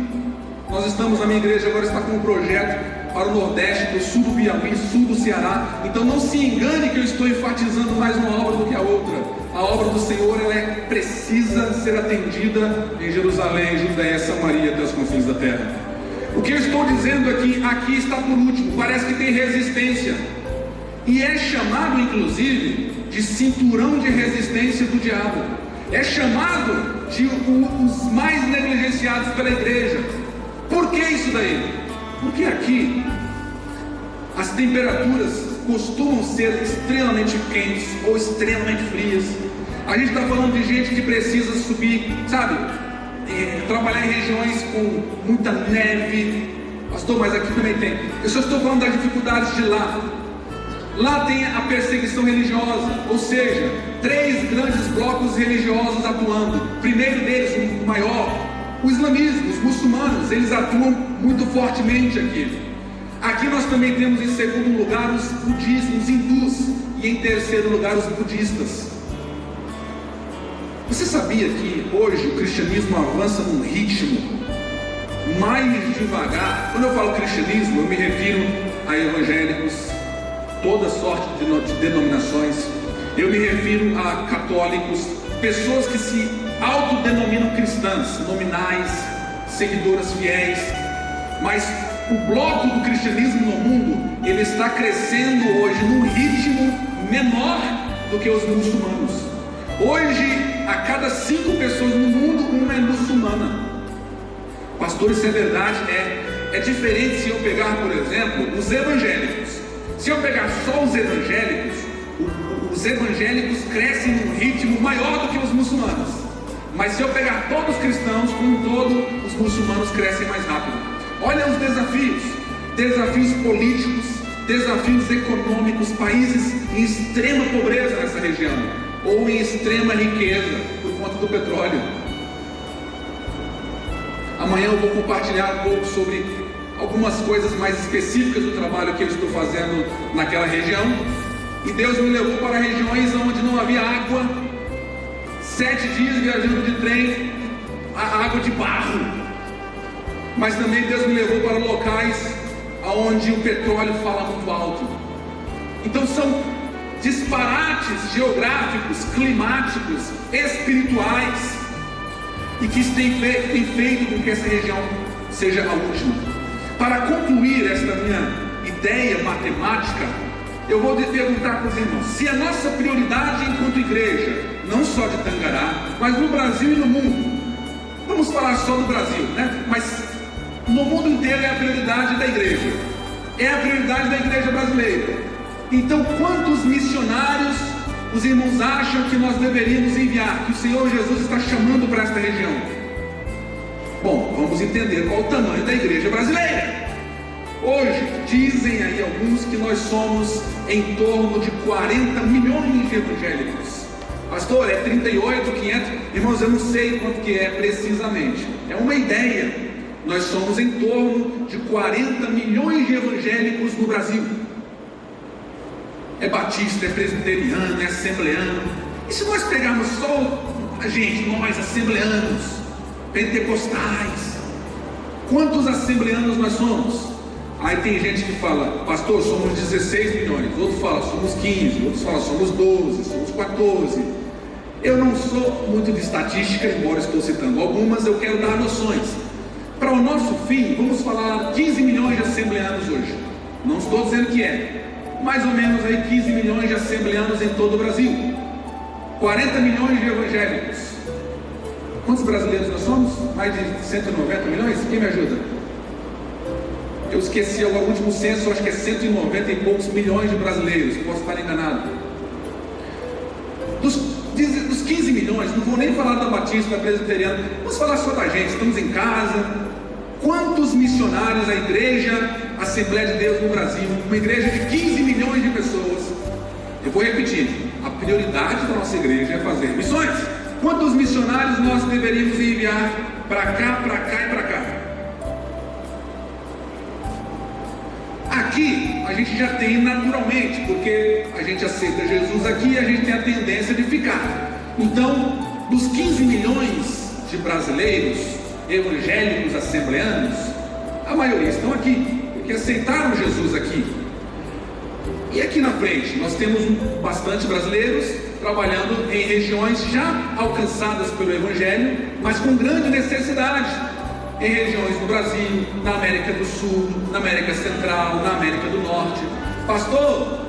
Nós estamos, a minha igreja agora está com um projeto para o Nordeste, para o sul do Piauí, sul do Ceará. Então não se engane que eu estou enfatizando mais uma obra do que a outra. A obra do Senhor, ela precisa ser atendida em Jerusalém, Judéia, Samaria, até os confins da terra. O que eu estou dizendo aqui está por último, parece que tem resistência, e é chamado inclusive de cinturão de resistência do diabo, é chamado de os mais negligenciados pela igreja. Por que isso daí? Porque aqui as temperaturas costumam ser extremamente quentes ou extremamente frias. A gente está falando de gente que precisa subir, sabe, trabalhar em regiões com muita neve. Pastor, mas aqui também tem. Eu só estou falando das dificuldades de lá. Lá tem a perseguição religiosa, ou seja, 3 grandes blocos religiosos atuando. Primeiro deles, o maior, O islamismo, os muçulmanos, eles atuam muito fortemente aqui. Aqui nós também temos em segundo lugar os budistas, os hindus, e em terceiro lugar os budistas. Você sabia que hoje o cristianismo avança num ritmo mais devagar? Quando eu falo cristianismo, eu me refiro a evangélicos, toda sorte de denominações. Eu me refiro a católicos, pessoas que se autodenominam cristãs, nominais, seguidoras fiéis. Mas o bloco do cristianismo no mundo, ele está crescendo hoje num ritmo menor do que os muçulmanos. Hoje, a cada 5 pessoas no mundo, uma é muçulmana. Pastor, isso é verdade? É diferente se eu pegar, por exemplo, os evangélicos. Se eu pegar só os evangélicos crescem num ritmo maior do que os muçulmanos. Mas se eu pegar todos os cristãos, como um todo, os muçulmanos crescem mais rápido. Olha os desafios políticos, desafios econômicos, países em extrema pobreza nessa região, ou em extrema riqueza, por conta do petróleo. Amanhã eu vou compartilhar um pouco sobre algumas coisas mais específicas do trabalho que eu estou fazendo naquela região. E Deus me levou para regiões onde não havia água, 7 dias viajando de trem, a água de barro. Mas também Deus me levou para locais onde o petróleo fala muito alto. Então são disparates geográficos, climáticos, espirituais, e que têm feito com que essa região seja a última. Para concluir esta minha ideia matemática, eu vou perguntar para os irmãos: se a nossa prioridade enquanto igreja, não só de Tangará, mas no Brasil e no mundo, vamos falar só do Brasil, né? Mas no mundo inteiro é a prioridade da igreja, é a prioridade da igreja brasileira. Então, quantos missionários os irmãos acham que nós deveríamos enviar, que o Senhor Jesus está chamando para esta região? Bom, vamos entender qual o tamanho da igreja brasileira. Hoje, dizem aí alguns que nós somos em torno de 40 milhões de evangélicos. Pastor, é 38, 500? Irmãos, eu não sei quanto que é precisamente. É uma ideia. Nós somos em torno de 40 milhões de evangélicos no Brasil. É batista, é presbiteriano, é assembleano. E se nós pegarmos só a gente, nós assembleanos, pentecostais, quantos assembleanos nós somos? Aí tem gente que fala: pastor, somos 16 milhões. Outro fala: somos 15. Outros falam: somos 12, somos 14. Eu não sou muito de estatística, embora estou citando algumas. Eu quero dar noções. Para o nosso fim, vamos falar 15 milhões de assembleanos hoje. Não estou dizendo que é. Mais ou menos aí 15 milhões de assembleanos em todo o Brasil. 40 milhões de evangélicos. Quantos brasileiros nós somos? Mais de 190 milhões? Quem me ajuda? Eu esqueci o último censo, acho que é 190 e poucos milhões de brasileiros. Posso estar enganado. Dos 15 milhões, não vou nem falar da Batista, da Presbiteriana, vamos falar só da gente. Estamos em casa. Quantos missionários a igreja Assembleia de Deus no Brasil, uma igreja de 15 milhões de pessoas? Eu vou repetir: a prioridade da nossa igreja é fazer missões. Quantos missionários nós deveríamos enviar para cá e para cá? Aqui a gente já tem naturalmente, porque a gente aceita Jesus aqui e a gente tem a tendência de ficar. Então, dos 15 milhões de brasileiros evangélicos assembleanos, a maioria estão aqui, porque aceitaram Jesus aqui. E aqui na frente nós temos bastante brasileiros trabalhando em regiões já alcançadas pelo Evangelho, mas com grande necessidade, em regiões do Brasil, na América do Sul, na América Central, na América do Norte. Pastor,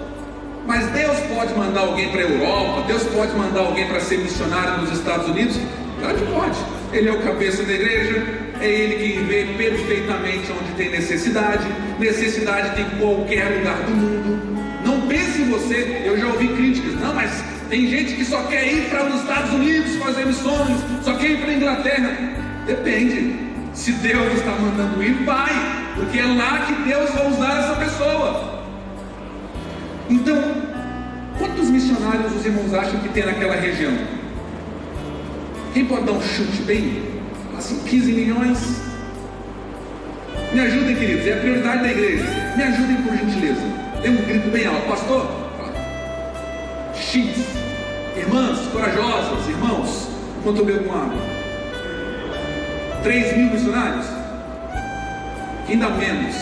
mas Deus pode mandar alguém para a Europa? Deus pode mandar alguém para ser missionário nos Estados Unidos? Claro que pode. Ele é o cabeça da igreja, é Ele que vê perfeitamente onde tem necessidade. Necessidade tem em qualquer lugar do mundo. Não pense em você. Eu já ouvi críticas: não, mas tem gente que só quer ir para os Estados Unidos fazer missões, só quer ir para a Inglaterra. Depende. Se Deus está mandando ir, vai, porque é lá que Deus vai usar essa pessoa. Então, quantos missionários os irmãos acham que tem naquela região? Quem pode dar um chute bem assim, 15 milhões. Me ajudem, queridos, é a prioridade da igreja. Me ajudem por gentileza. Dê um grito bem alto, pastor. X. Irmãs corajosas, irmãos, enquanto eu bebo água. 3 mil missionários? Ainda menos.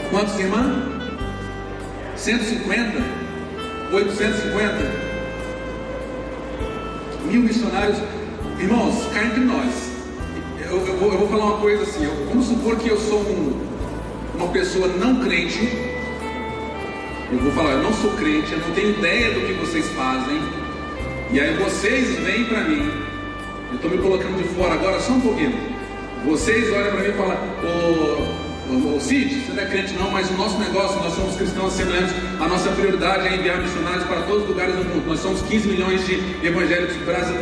Quantos, irmã? 150? 850? 1000 missionários? Irmãos, cá entre nós, eu vou falar uma coisa assim, vamos supor que eu sou uma pessoa não crente. Eu vou falar, eu não sou crente, eu não tenho ideia do que vocês fazem, e aí vocês vêm para mim, eu estou me colocando de fora agora só um pouquinho, vocês olham para mim e falam, ô Cid, você não é crente não, mas o nosso negócio, nós somos cristãos assembleanos, a nossa prioridade é enviar missionários para todos os lugares do mundo. Nós somos 15 milhões de evangélicos do Brasil,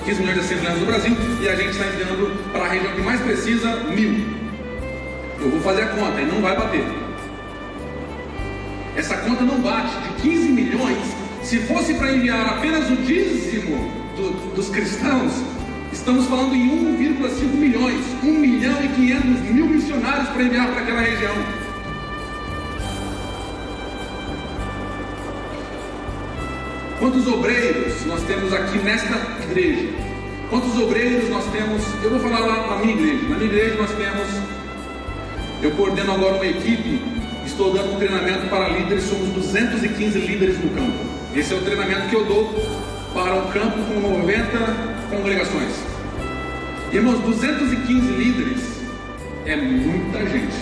15 milhões de assembleanos no Brasil, e a gente está enviando para a região que mais precisa 1000. Eu vou fazer a conta e não vai bater. Essa conta não bate. De 15 milhões, se fosse para enviar apenas o dízimo dos cristãos, estamos falando em 1,5 milhões, 1.500.000 missionários para enviar para aquela região. Quantos obreiros nós temos aqui nesta igreja? Quantos obreiros nós temos? Eu vou falar lá na minha igreja. Na minha igreja nós temos, eu coordeno agora uma equipe, estou dando um treinamento para líderes, somos 215 líderes no campo. Esse é o treinamento que eu dou para o campo com 90 congregações. Irmãos, 215 líderes é muita gente.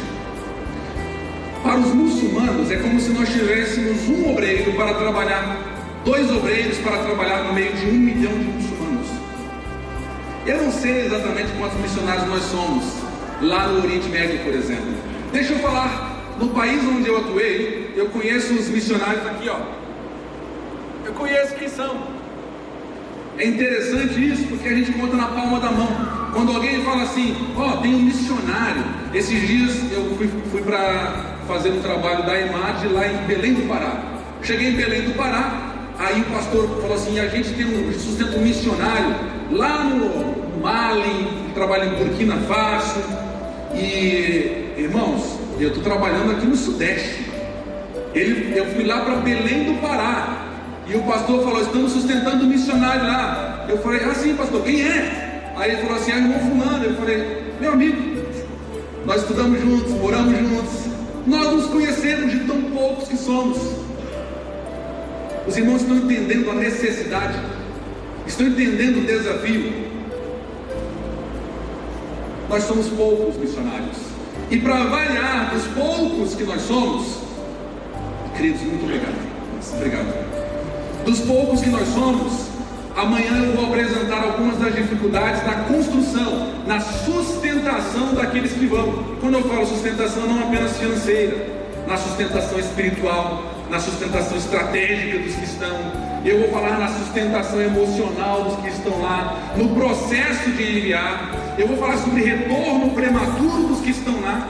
Para os muçulmanos é como se nós tivéssemos um obreiro para trabalhar, 2 obreiros para trabalhar no meio de 1 milhão de muçulmanos. Eu não sei exatamente quantos missionários nós somos lá no Oriente Médio, por exemplo. Deixa eu falar, no país onde eu atuei, eu conheço os missionários aqui, ó. Eu conheço quem são. É interessante isso, porque a gente conta na palma da mão. Quando alguém fala assim, tem um missionário. Esses dias eu fui para fazer um trabalho da EMAD lá em Belém do Pará. Cheguei em Belém do Pará, aí o pastor falou assim, a gente tem um sustento missionário lá no Mali, trabalha em Burkina Faso. E, irmãos, eu estou trabalhando aqui no Sudeste. Eu fui lá para Belém do Pará. E o pastor falou, estamos sustentando um missionário lá. Eu falei, sim, pastor, quem é? Aí ele falou assim, irmão fulano. Eu falei, meu amigo, nós estudamos juntos, moramos juntos, nós nos conhecemos de tão poucos que somos. Os irmãos estão entendendo a necessidade, estão entendendo o desafio. Nós somos poucos missionários, e para avaliar dos poucos que nós somos, queridos, muito obrigado. Dos poucos que nós somos, amanhã eu vou apresentar algumas das dificuldades na construção, na sustentação daqueles que vão. Quando eu falo sustentação, não apenas financeira, na sustentação espiritual, na sustentação estratégica dos que estão. Eu vou falar na sustentação emocional dos que estão lá, no processo de enviar. Eu vou falar sobre retorno prematuro dos que estão lá.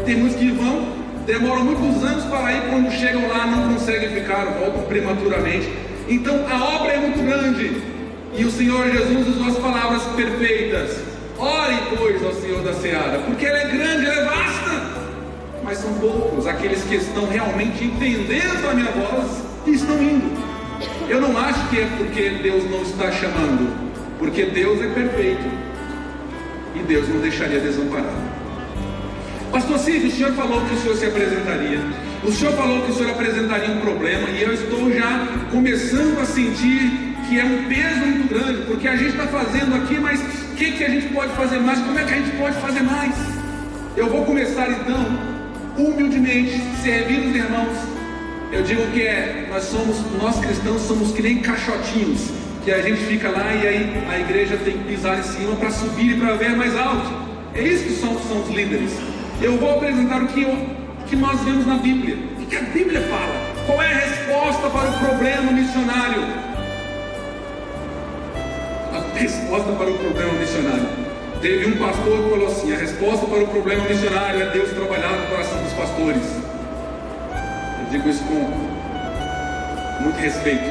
Tem muitos que vão, demoram muitos anos para ir, quando chegam lá não conseguem ficar, voltam prematuramente. Então a obra é muito grande, e o Senhor Jesus usou as palavras perfeitas: ore pois ao Senhor da Seara, porque ela é grande, ela é vasta, mas são poucos aqueles que estão realmente entendendo a minha voz e estão indo. Eu não acho que é porque Deus não está chamando, porque Deus é perfeito e Deus não deixaria desamparado. Pastor Cid, o senhor falou que o senhor se apresentaria, o senhor falou que o senhor apresentaria um problema, e eu estou já começando a sentir que é um peso muito grande, porque a gente está fazendo aqui, mas o que a gente pode fazer mais? Como é que a gente pode fazer mais? Eu vou começar então, humildemente, servir os irmãos. Eu digo que nós cristãos somos que nem caixotinhos, que a gente fica lá e aí a igreja tem que pisar em cima para subir e para ver mais alto. É isso que são os líderes. Eu vou apresentar o que nós vemos na Bíblia. O que a Bíblia fala? Qual é a resposta para o problema missionário? A resposta para o problema missionário. Teve um pastor que falou assim: a resposta para o problema missionário é Deus trabalhar no coração dos pastores. Eu digo isso com muito respeito.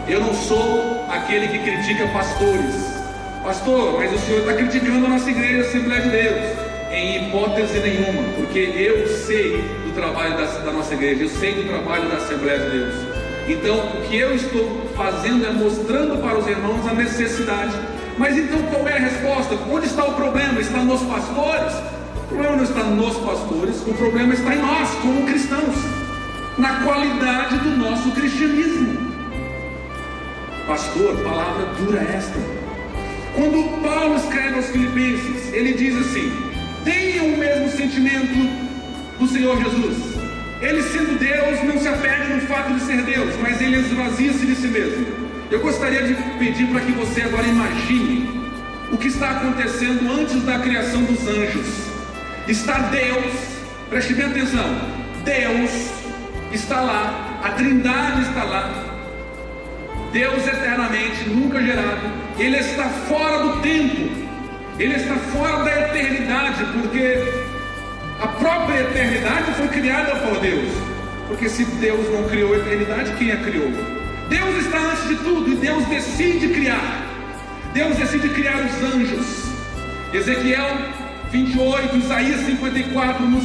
Eu não sou aquele que critica pastores. Pastor, mas o senhor está criticando a nossa igreja, a Assembleia de Deus. Em hipótese nenhuma, porque eu sei do trabalho da nossa igreja, eu sei do trabalho da Assembleia de Deus. Então, o que eu estou fazendo é mostrando para os irmãos a necessidade. Mas então qual é a resposta? Onde está o problema? Está nos pastores? O problema não está nos pastores, o problema está em nós, como cristãos, na qualidade do nosso cristianismo. Pastor, palavra dura esta. Quando Paulo escreve aos Filipenses, ele diz assim: tenham o mesmo sentimento do Senhor Jesus. Ele, sendo Deus, não se apega no fato de ser Deus, mas ele esvazia-se de si mesmo. Eu gostaria de pedir para que você agora imagine o que está acontecendo antes da criação dos anjos. Está Deus, preste bem atenção, Deus está lá, a Trindade está lá, Deus eternamente, nunca gerado, Ele está fora do tempo, Ele está fora da eternidade, porque a própria eternidade foi criada por Deus. Porque se Deus não criou a eternidade, quem a criou? Deus está antes de tudo e Deus decide criar. Deus decide criar os anjos. Ezequiel 28, Isaías 54 nos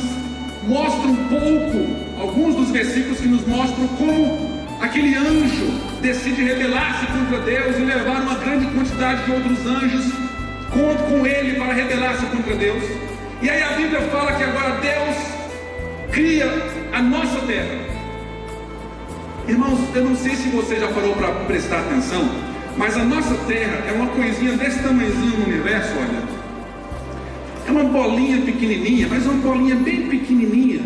mostra um pouco, alguns dos versículos que nos mostram como aquele anjo decide rebelar-se contra Deus e levar uma grande quantidade de outros anjos com ele para rebelar-se contra Deus. E aí a Bíblia fala que agora Deus cria a nossa terra. Irmãos, eu não sei se você já parou para prestar atenção, mas a nossa terra é uma coisinha desse tamanhozinho no universo, olha. É uma bolinha pequenininha, mas uma bolinha bem pequenininha,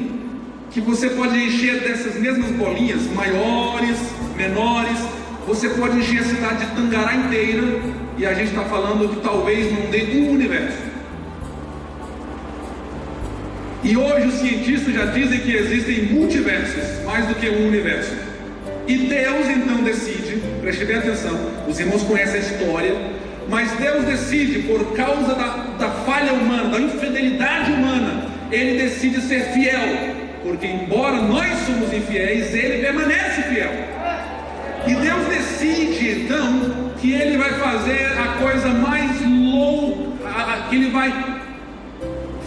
que você pode encher dessas mesmas bolinhas, maiores, menores. Você pode encher a cidade de Tangará inteira, e a gente está falando que talvez não dê um universo. E hoje os cientistas já dizem que existem multiversos, mais do que um universo. E Deus então decide, preste bem atenção, os irmãos conhecem a história, mas Deus decide, por causa da falha humana, da infidelidade humana, Ele decide ser fiel, porque embora nós somos infiéis, Ele permanece fiel. E Deus decide então que Ele vai fazer a coisa mais louca, que Ele vai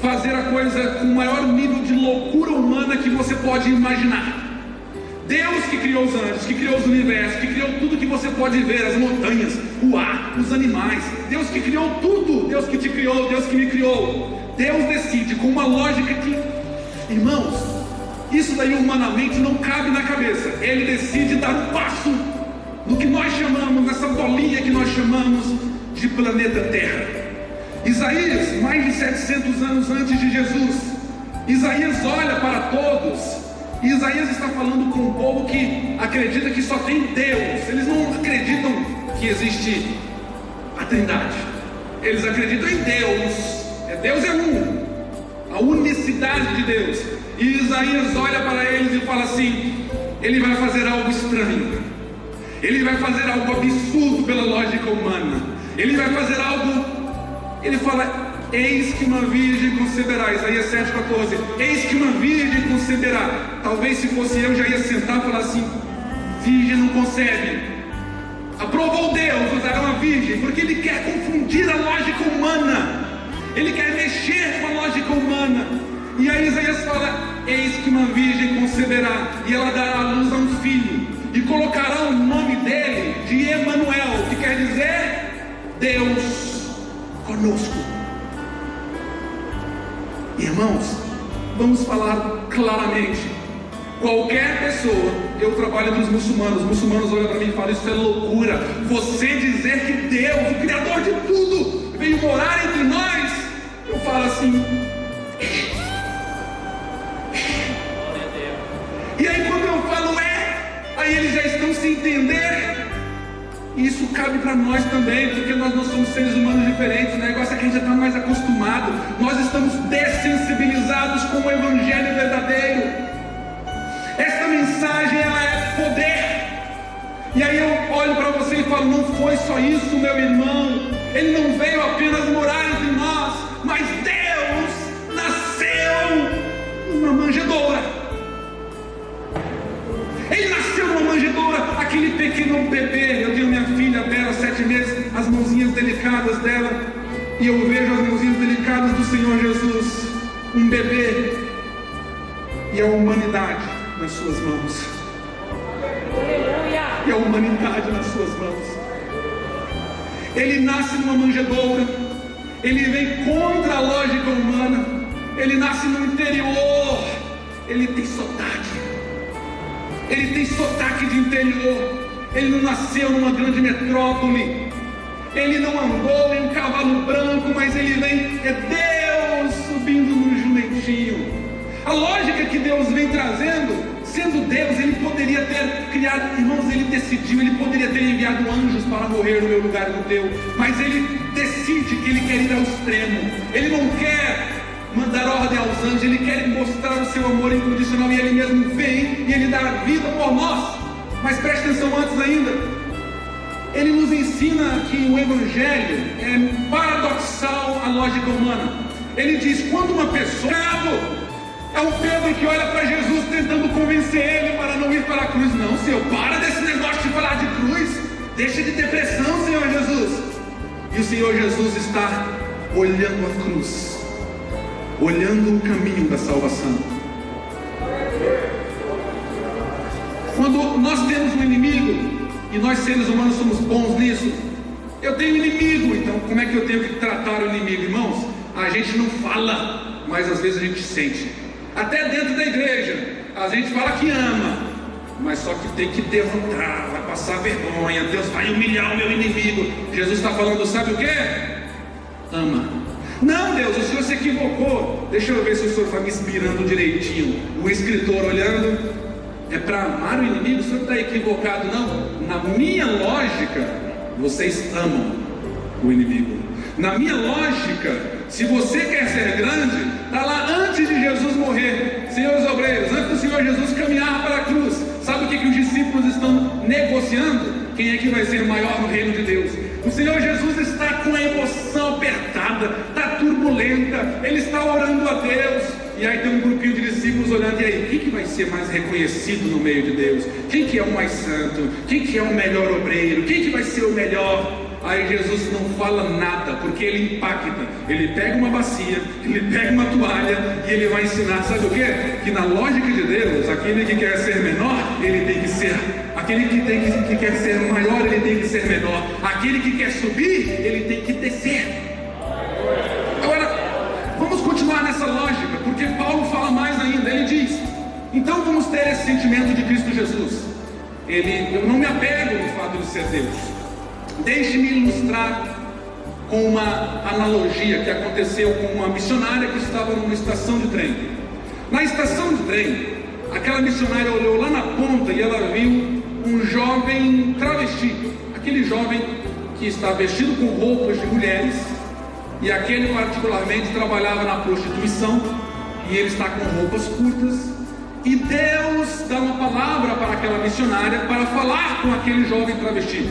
fazer a coisa com o maior nível de loucura humana que você pode imaginar. Deus que criou os anjos, que criou os universos, que criou tudo que você pode ver, as montanhas, o ar, os animais, Deus que criou tudo, Deus que te criou, Deus que me criou. Deus decide com uma lógica que, irmãos, isso daí humanamente não cabe na cabeça. Ele decide dar um passo no que nós chamamos, nessa bolinha que nós chamamos de planeta Terra. Isaías, mais de 700 anos antes de Jesus, Isaías olha para todos, e Isaías está falando com um povo que acredita que só tem Deus. Eles não acreditam que existe a Trindade, eles acreditam em Deus. Deus é um, a unicidade de Deus. E Isaías olha para eles e fala assim: Ele vai fazer algo estranho, Ele vai fazer algo absurdo pela lógica humana, Ele vai fazer algo. Ele fala: eis que uma virgem conceberá, Isaías 7,14, eis que uma virgem conceberá. Talvez se fosse eu já ia sentar e falar assim: virgem não concebe. Aprovou Deus usar uma virgem, porque Ele quer confundir a lógica humana, Ele quer mexer com a lógica humana. E aí Isaías fala: eis que uma virgem conceberá, e ela dará à luz a um filho, e colocará o nome dele de Emanuel, que quer dizer Deus conosco. Irmãos, vamos falar claramente. Qualquer pessoa, eu trabalho com os muçulmanos, olham para mim e falam: isso é loucura, você dizer que Deus, o Criador de tudo, veio morar entre nós. Eu falo assim: e aí quando eu falo aí eles já estão sem entender. E isso cabe para nós também, porque nós não somos seres humanos diferentes. O negócio é que a gente já está mais acostumado. Nós estamos dessensibilizados com o Evangelho verdadeiro. Esta mensagem, ela é poder. E aí eu olho para você e falo: não foi só isso, meu irmão. Ele não veio apenas morar manjedoura. Ele nasceu numa manjedoura, aquele pequeno bebê. Eu tenho minha filha Bela, 7 meses, as mãozinhas delicadas dela, e eu vejo as mãozinhas delicadas do Senhor Jesus, um bebê, e a humanidade nas suas mãos. E a humanidade nas suas mãos. Ele nasce numa manjedoura, ele vem contra a lógica humana, ele nasce no interior, ele tem sotaque de interior, ele não nasceu numa grande metrópole, ele não andou em um cavalo branco, mas ele vem, é Deus subindo no jumentinho. A lógica que Deus vem trazendo, sendo Deus, ele poderia ter criado, irmãos, ele decidiu, ele poderia ter enviado anjos para morrer no meu lugar e no teu, mas ele decide que ele quer ir ao extremo, ele não quer mandar ordem aos anjos, ele quer mostrar o seu amor incondicional, e ele mesmo vem e ele dá a vida por nós. Mas preste atenção antes ainda, ele nos ensina que o Evangelho é paradoxal à lógica humana. Ele diz, quando uma pessoa é o Pedro que olha para Jesus tentando convencer ele para não ir para a cruz. Não, Senhor, para desse negócio de falar de cruz, deixa de depressão, Senhor Jesus. E o Senhor Jesus está olhando a cruz, olhando o caminho da salvação. Quando nós temos um inimigo, e nós seres humanos somos bons nisso, eu tenho inimigo, então como é que eu tenho que tratar o inimigo, irmãos? A gente não fala, mas às vezes a gente sente. Até dentro da igreja, a gente fala que ama, mas só que tem que derrotar, vai passar vergonha, Deus vai humilhar o meu inimigo. Jesus está falando, sabe o que? Ama. Não, Deus, o Senhor se equivocou. Deixa eu ver se o Senhor está me inspirando direitinho. O escritor olhando, é para amar o inimigo? O Senhor está equivocado? Não. Na minha lógica, vocês amam o inimigo. Na minha lógica, se você quer ser grande, está lá antes de Jesus morrer. Senhores obreiros, antes do Senhor Jesus caminhar para a cruz, sabe o que os discípulos estão negociando? Quem é que vai ser maior no reino de Deus? O Senhor Jesus está com a emoção apertada, está turbulenta, ele está orando a Deus. E aí tem um grupinho de discípulos olhando, e aí, quem que vai ser mais reconhecido no meio de Deus? Quem que é o mais santo? Quem que é o melhor obreiro? Quem que vai ser o melhor? Aí Jesus não fala nada, porque ele impacta. Ele pega uma bacia, ele pega uma toalha, e ele vai ensinar, sabe o quê? Que na lógica de Deus, aquele que quer ser menor, ele tem que ser. Aquele que quer ser maior, ele tem que ser menor. Aquele que quer subir, ele tem que descer. Agora, vamos continuar nessa lógica, porque Paulo fala mais ainda. Ele diz, então vamos ter esse sentimento de Cristo Jesus. Eu não me apego no fato de ser Deus. Deixe-me ilustrar com uma analogia que aconteceu com uma missionária que estava numa estação de trem. Na estação de trem, aquela missionária olhou lá na ponta e ela viu um jovem travesti, aquele jovem que está vestido com roupas de mulheres, e aquele particularmente trabalhava na prostituição, e ele está com roupas curtas, e Deus dá uma palavra para aquela missionária para falar com aquele jovem travesti.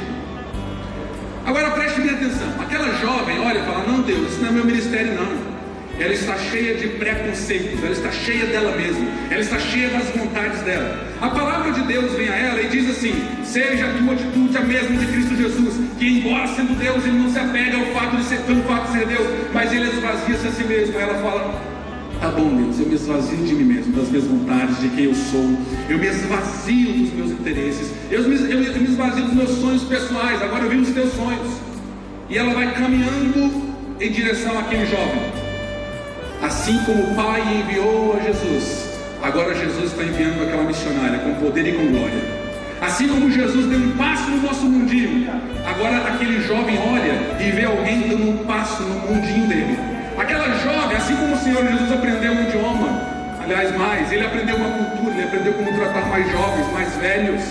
Agora preste bem atenção, aquela jovem olha e fala, não Deus, isso não é meu ministério não. Ela está cheia de preconceitos, ela está cheia dela mesma, ela está cheia das vontades dela. A palavra de Deus vem a ela e diz assim, seja a tua atitude a mesma de Cristo Jesus, que embora sendo Deus, ele não se apega ao fato de ser, pelo fato de ser Deus, mas ele esvazia-se a si mesmo. Ela fala, tá bom Deus, eu me esvazio de mim mesmo, das minhas vontades, de quem eu sou, eu me esvazio dos meus interesses, eu me esvazio dos meus sonhos pessoais, agora eu vivo os teus sonhos. E ela vai caminhando em direção àquele jovem. Assim como o Pai enviou a Jesus, agora Jesus está enviando aquela missionária com poder e com glória. Assim como Jesus deu um passo no nosso mundinho, agora aquele jovem olha e vê alguém dando um passo no mundinho dele. Aquela jovem, assim como o Senhor Jesus aprendeu um idioma, aliás mais, ele aprendeu uma cultura, ele aprendeu como tratar mais jovens, mais velhos.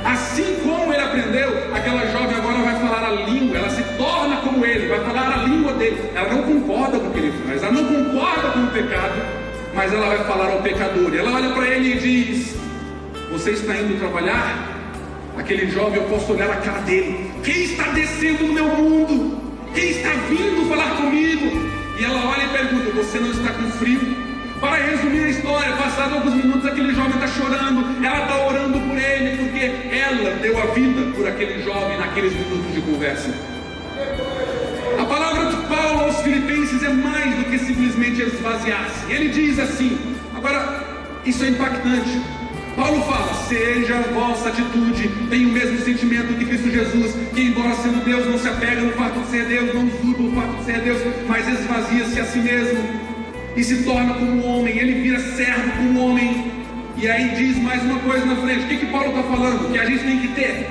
Assim como ele aprendeu, aquela jovem agora vai falar a língua, ela se torna como ele, vai falar a língua dele. Ela não concorda com o que ele faz, ela não concorda com o pecado, mas ela vai falar ao pecador. Ela olha para ele e diz, você está indo trabalhar? Aquele jovem, eu posso olhar a cara dele, quem está descendo no meu mundo? Quem está vindo falar comigo? E ela olha e pergunta, você não está com frio? Para resumir a história, passados alguns minutos, aquele jovem está chorando, ela está orando por ele, porque ela deu a vida por aquele jovem naqueles minutos de conversa. A palavra de Paulo aos Filipenses é mais do que simplesmente esvaziar-se. Ele diz assim, agora, isso é impactante. Paulo fala, seja a vossa atitude, tenha o mesmo sentimento de Cristo Jesus, que embora sendo Deus não se apega no fato de ser Deus, não usurpa o fato de ser Deus, mas esvazia-se a si mesmo e se torna como um homem, ele vira servo como um homem. E aí diz mais uma coisa na frente, o que Paulo está falando? Que a gente tem que ter.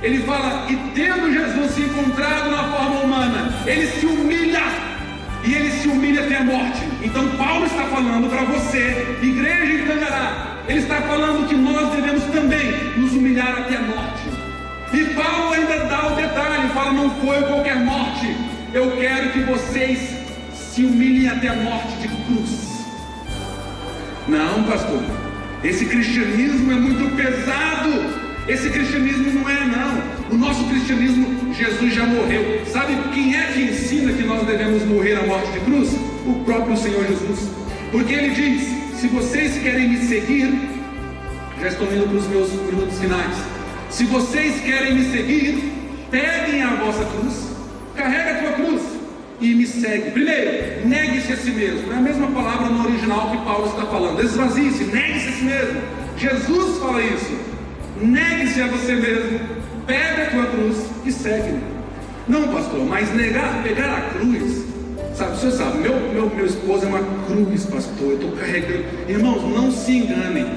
Ele fala, e tendo Jesus se encontrado na forma humana, ele se humilha, e ele se humilha até a morte. Então Paulo está falando para você, igreja em Candará, ele está falando que nós devemos também nos humilhar até a morte. E Paulo ainda dá o detalhe, fala, não foi qualquer morte, eu quero que vocês se humilhem até a morte de cruz. Não, pastor, esse cristianismo é muito pesado. Esse cristianismo não é, não. O nosso cristianismo, Jesus já morreu. Sabe quem é que ensina que nós devemos morrer à morte de cruz? O próprio Senhor Jesus. Porque ele diz, se vocês querem me seguir, já estou indo para os meus minutos finais, se vocês querem me seguir, peguem a vossa cruz, carrega a tua cruz e me segue. Primeiro, negue-se a si mesmo. É a mesma palavra no original que Paulo está falando. Esvazie-se, negue-se a si mesmo. Jesus fala isso. Negue-se a você mesmo, pega a tua cruz e segue. Não, pastor, mas pegar a cruz, sabe, o senhor sabe, meu esposo é uma cruz, pastor, eu estou carregando. Irmãos, não se enganem.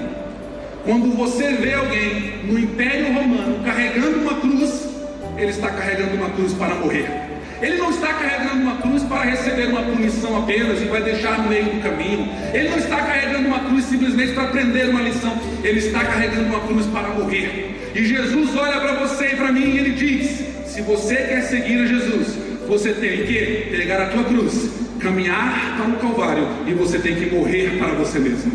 Quando você vê alguém no Império Romano carregando uma cruz, ele está carregando uma cruz para morrer. Ele não está carregando uma cruz para receber uma punição apenas e vai deixar no meio do caminho. Ele não está carregando uma cruz simplesmente para aprender uma lição. Ele está carregando uma cruz para morrer. E Jesus olha para você e para mim e ele diz, se você quer seguir a Jesus, você tem que pegar a tua cruz, caminhar para o Calvário, e você tem que morrer para você mesmo.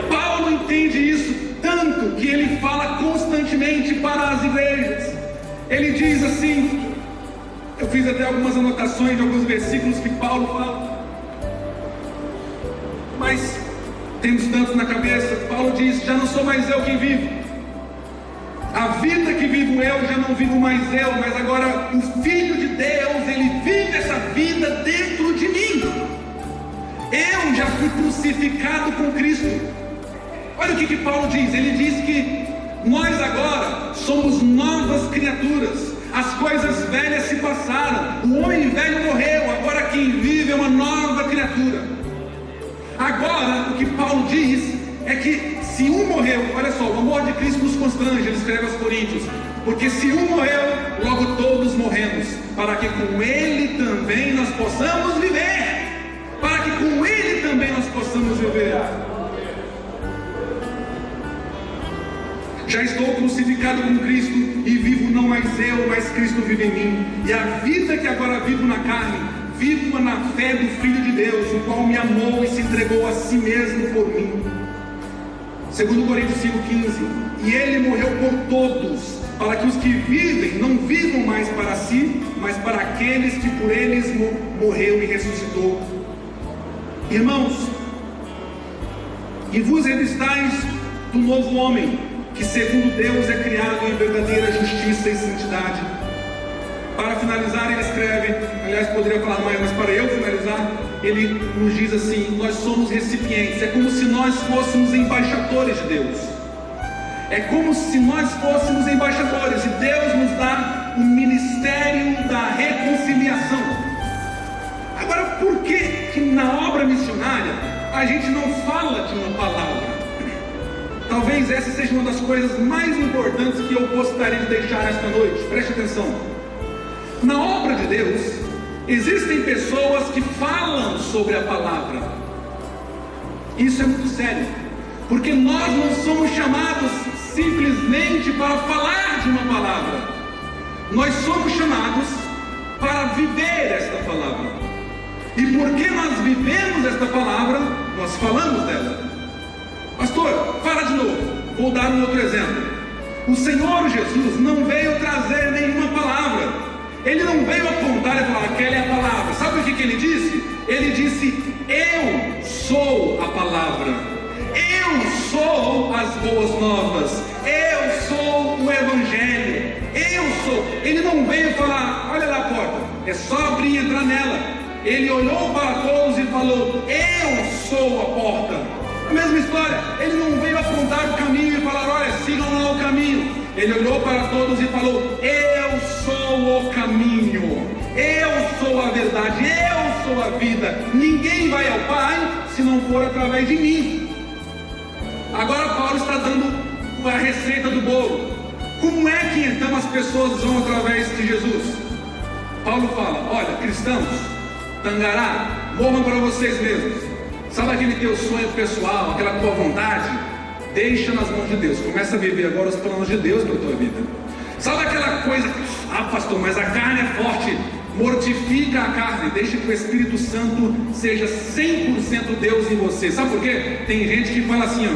Paulo entende isso tanto que ele fala constantemente para as igrejas. Ele diz assim, eu fiz até algumas anotações de alguns versículos que Paulo fala, mas temos tantos na cabeça. Paulo diz, já não sou mais eu quem vivo, a vida que vivo eu, já não vivo mais eu, mas agora o Filho de Deus, ele vive essa vida dentro de mim. Eu já fui crucificado com Cristo. Olha o que Paulo diz, ele diz que nós agora somos novas criaturas, as coisas velhas se passaram, o homem velho morreu, agora quem vive é uma nova criatura. Agora, o que Paulo diz é que se um morreu, olha só, o amor de Cristo nos constrange, ele escreve aos Coríntios, porque se um morreu, logo todos morremos, para que com ele também nós possamos viver, para que com ele também nós possamos viver. Já estou crucificado com Cristo e vivo não mais eu, mas Cristo vive em mim. E a vida que agora vivo na carne, vivo na fé do Filho de Deus, o qual me amou e se entregou a si mesmo por mim. 2 Coríntios 5,15. E ele morreu por todos, para que os que vivem não vivam mais para si, mas para aqueles que por eles morreu e ressuscitou. Irmãos, e vos revistais do novo homem, que segundo Deus é criado em verdadeira justiça e santidade. Para finalizar, ele escreve, aliás, poderia falar mais, mas para eu finalizar, ele nos diz assim, nós somos recipientes, é como se nós fôssemos embaixadores de Deus. É como se nós fôssemos embaixadores, e Deus nos dá o ministério da reconciliação. Agora, por que na obra missionária a gente não fala de uma palavra? Talvez essa seja uma das coisas mais importantes que eu gostaria de deixar esta noite. Preste atenção. Na obra de Deus, existem pessoas que falam sobre a palavra. Isso é muito sério, porque nós não somos chamados simplesmente para falar de uma palavra. Nós somos chamados para viver esta palavra. E porque nós vivemos esta palavra, nós falamos dela. Pastor, fala de novo. Vou dar um outro exemplo. O Senhor Jesus não veio trazer nenhuma palavra. Ele não veio apontar e falar, aquela é a palavra. Sabe o que que ele disse? Ele disse: eu sou a palavra, eu sou as boas novas, eu sou o evangelho, eu sou. Ele não veio falar: olha lá a porta, é só abrir e entrar nela. Ele olhou para todos e falou: eu sou a porta. A mesma história, ele não veio apontar o caminho e falar: olha, sigam lá o caminho. Ele olhou para todos e falou: eu sou o caminho, eu sou a verdade, eu sou a vida. Ninguém vai ao Pai se não for através de mim. Agora Paulo está dando a receita do bolo. Como é que então as pessoas vão através de Jesus? Paulo fala: olha, cristãos, Tangará, morram para vocês mesmos. Sabe aquele teu sonho pessoal, aquela tua vontade? Deixa nas mãos de Deus. Começa a viver agora os planos de Deus para a tua vida. Sabe aquela coisa: ah, pastor, mas a carne é forte. Mortifica a carne, deixa que o Espírito Santo seja 100% Deus em você. Sabe por quê? Tem gente que fala assim, ó: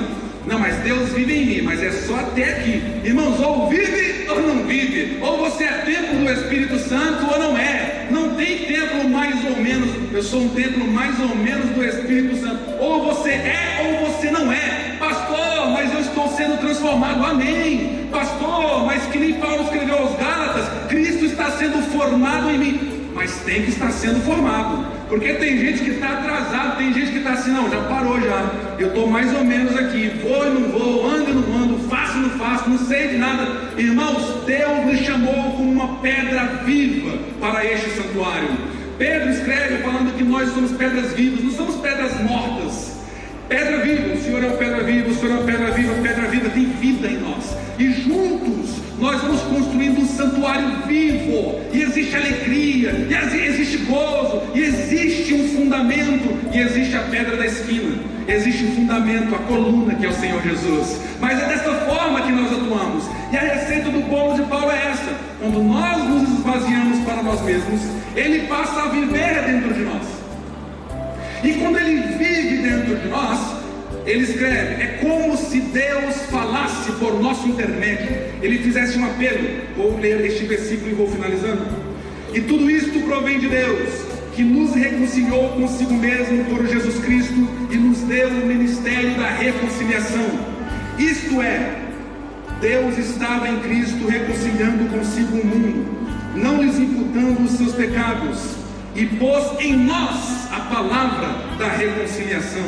não, mas Deus vive em mim, mas é só até aqui. Irmãos, ou vive ou não vive. Ou você é templo do Espírito Santo ou não é. Não tem templo mais ou menos. Eu sou um templo mais ou menos do Espírito Santo. Ou você é ou você não é. Pastor, mas eu estou sendo transformado. Amém. Pastor, mas que nem Paulo escreveu aos Gálatas, Cristo está sendo formado em mim. Mas tem que estar sendo formado, porque tem gente que está atrasado, tem gente que está assim: não, já parou já, eu estou mais ou menos aqui, vou e não vou, ando e não ando, faço e não faço, não sei de nada. Irmãos, Deus nos chamou como uma pedra viva para este santuário. Pedro escreve falando que nós somos pedras vivas, não somos pedras mortas. Pedra viva, o Senhor é uma pedra viva, o Senhor é uma pedra viva, a pedra viva tem vida em nós. E juntos nós vamos construindo um santuário vivo. E existe alegria, e existe gozo, e existe um fundamento, e existe a pedra da esquina. Existe um fundamento, a coluna que é o Senhor Jesus. Mas é dessa forma que nós atuamos. E a receita do bolo de Paulo é essa: quando nós nos esvaziamos para nós mesmos, Ele passa a viver dentro de nós. E quando Ele vive dentro de nós, Ele escreve: é como se Deus falasse por nosso intermédio, Ele fizesse um apelo. Vou ler este versículo e vou finalizando. E tudo isto provém de Deus, que nos reconciliou consigo mesmo por Jesus Cristo e nos deu o ministério da reconciliação. Isto é, Deus estava em Cristo reconciliando consigo o mundo, não lhes imputando os seus pecados, e pôs em nós a palavra da reconciliação,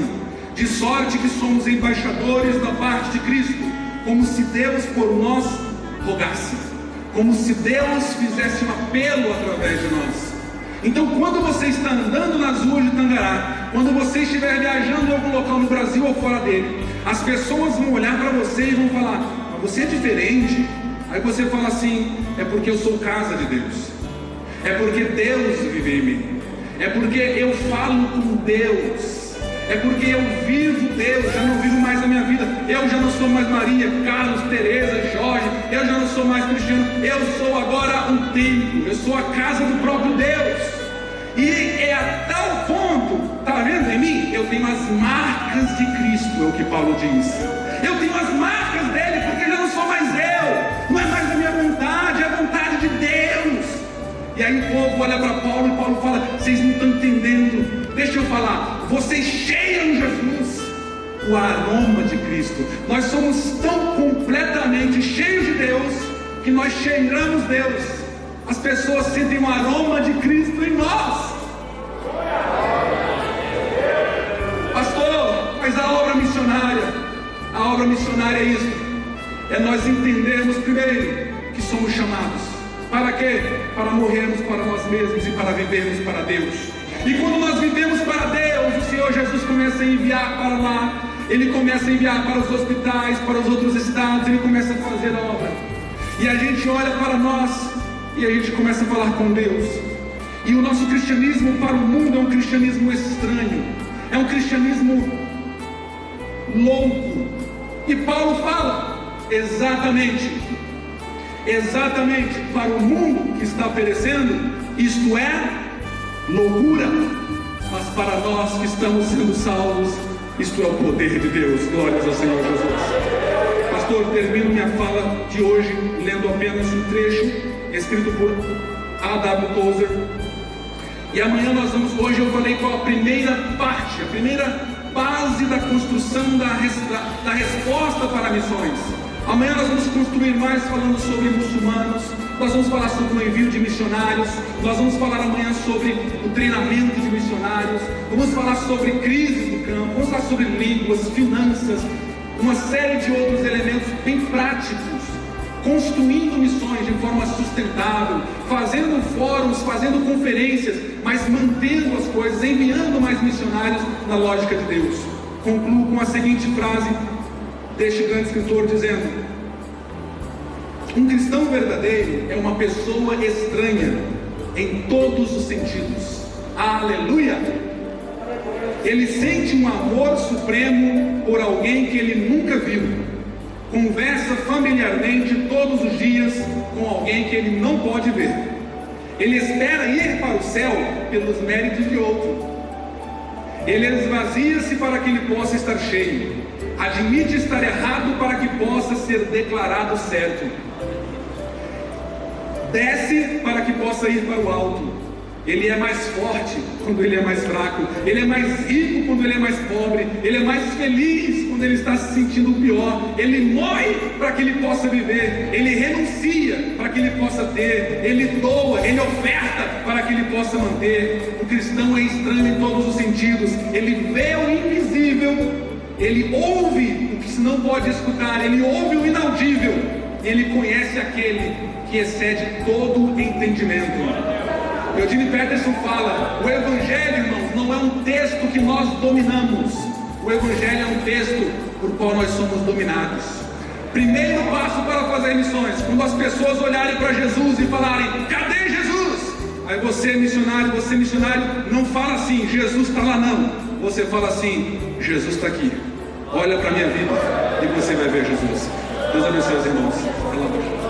de sorte que somos embaixadores da parte de Cristo, como se Deus por nós rogasse, como se Deus fizesse um apelo através de nós. Então, quando você está andando nas ruas de Tangará, quando você estiver viajando em algum local no Brasil ou fora dele, as pessoas vão olhar para você e vão falar: mas você é diferente. Aí você fala assim: é porque eu sou casa de Deus, é porque Deus vive em mim, é porque eu falo com Deus, é porque eu vivo Deus. Já não vivo mais a minha vida, eu já não sou mais Maria, Carlos, Teresa, Jorge, eu já não sou mais Cristiano, eu sou agora um templo, eu sou a casa do próprio Deus. E é a tal ponto, está vendo em mim? Eu tenho as marcas de Cristo, é o que Paulo diz. Eu tenho as marcas dele, porque já não sou mais eu, não é mais a minha vontade, é a vontade de Deus. E aí o povo olha para Paulo e Paulo fala: vocês não estão entendendo, deixa eu falar, vocês cheiram Jesus, o aroma de Cristo. Nós somos tão completamente cheios de Deus que nós cheiramos Deus. As pessoas sentem o aroma de Cristo em nós. Pastor, mas a obra missionária é isso, é nós entendermos primeiro que somos chamados. Para quê? Para morrermos para nós mesmos e para vivermos para Deus. E quando nós vivemos para Deus, o Senhor Jesus começa a enviar para lá. Ele começa a enviar para os hospitais, para os outros estados. Ele começa a fazer a obra. E a gente olha para nós e a gente começa a falar com Deus. E o nosso cristianismo para o mundo é um cristianismo estranho, é um cristianismo louco. E Paulo fala exatamente para o mundo que está perecendo, isto é loucura, mas para nós que estamos sendo salvos, isto é o poder de Deus. Glórias ao Senhor Jesus. Pastor, termino minha fala de hoje lendo apenas um trecho escrito por A.W. Tozer. E amanhã hoje eu falei qual a primeira parte, a primeira base da construção da resposta para missões. Amanhã nós vamos construir mais falando sobre muçulmanos, nós vamos falar sobre o envio de missionários, nós vamos falar amanhã sobre o treinamento de missionários, vamos falar sobre crises do campo, vamos falar sobre línguas, finanças, uma série de outros elementos bem práticos, construindo missões de forma sustentável, fazendo fóruns, fazendo conferências, mas mantendo as coisas, enviando mais missionários na lógica de Deus. Concluo com a seguinte frase deste grande escritor, dizendo: um cristão verdadeiro é uma pessoa estranha em todos os sentidos. Aleluia! Ele sente um amor supremo por alguém que ele nunca viu. Conversa familiarmente todos os dias com alguém que ele não pode ver. Ele espera ir para o céu pelos méritos de outro. Ele esvazia-se para que ele possa estar cheio. Admite estar errado para que possa ser declarado certo. Desce para que possa ir para o alto. Ele é mais forte quando ele é mais fraco. Ele é mais rico quando ele é mais pobre. Ele é mais feliz quando ele está se sentindo pior. Ele morre para que ele possa viver. Ele renuncia para que ele possa ter. Ele doa, ele oferta para que ele possa manter. O cristão é estranho em todos os sentidos. Ele vê o invisível. Ele ouve o que se não pode escutar. Ele ouve o inaudível. Ele conhece aquele que excede todo entendimento. Eugene Peterson fala: o Evangelho, irmãos, não é um texto que nós dominamos. O Evangelho é um texto por qual nós somos dominados. Primeiro passo para fazer missões: quando as pessoas olharem para Jesus e falarem: cadê Jesus? Aí você missionário, não fala assim: Jesus está lá, não. Você fala assim: Jesus está aqui. Olha para a minha vida e você vai ver Jesus. Deus abençoe os irmãos.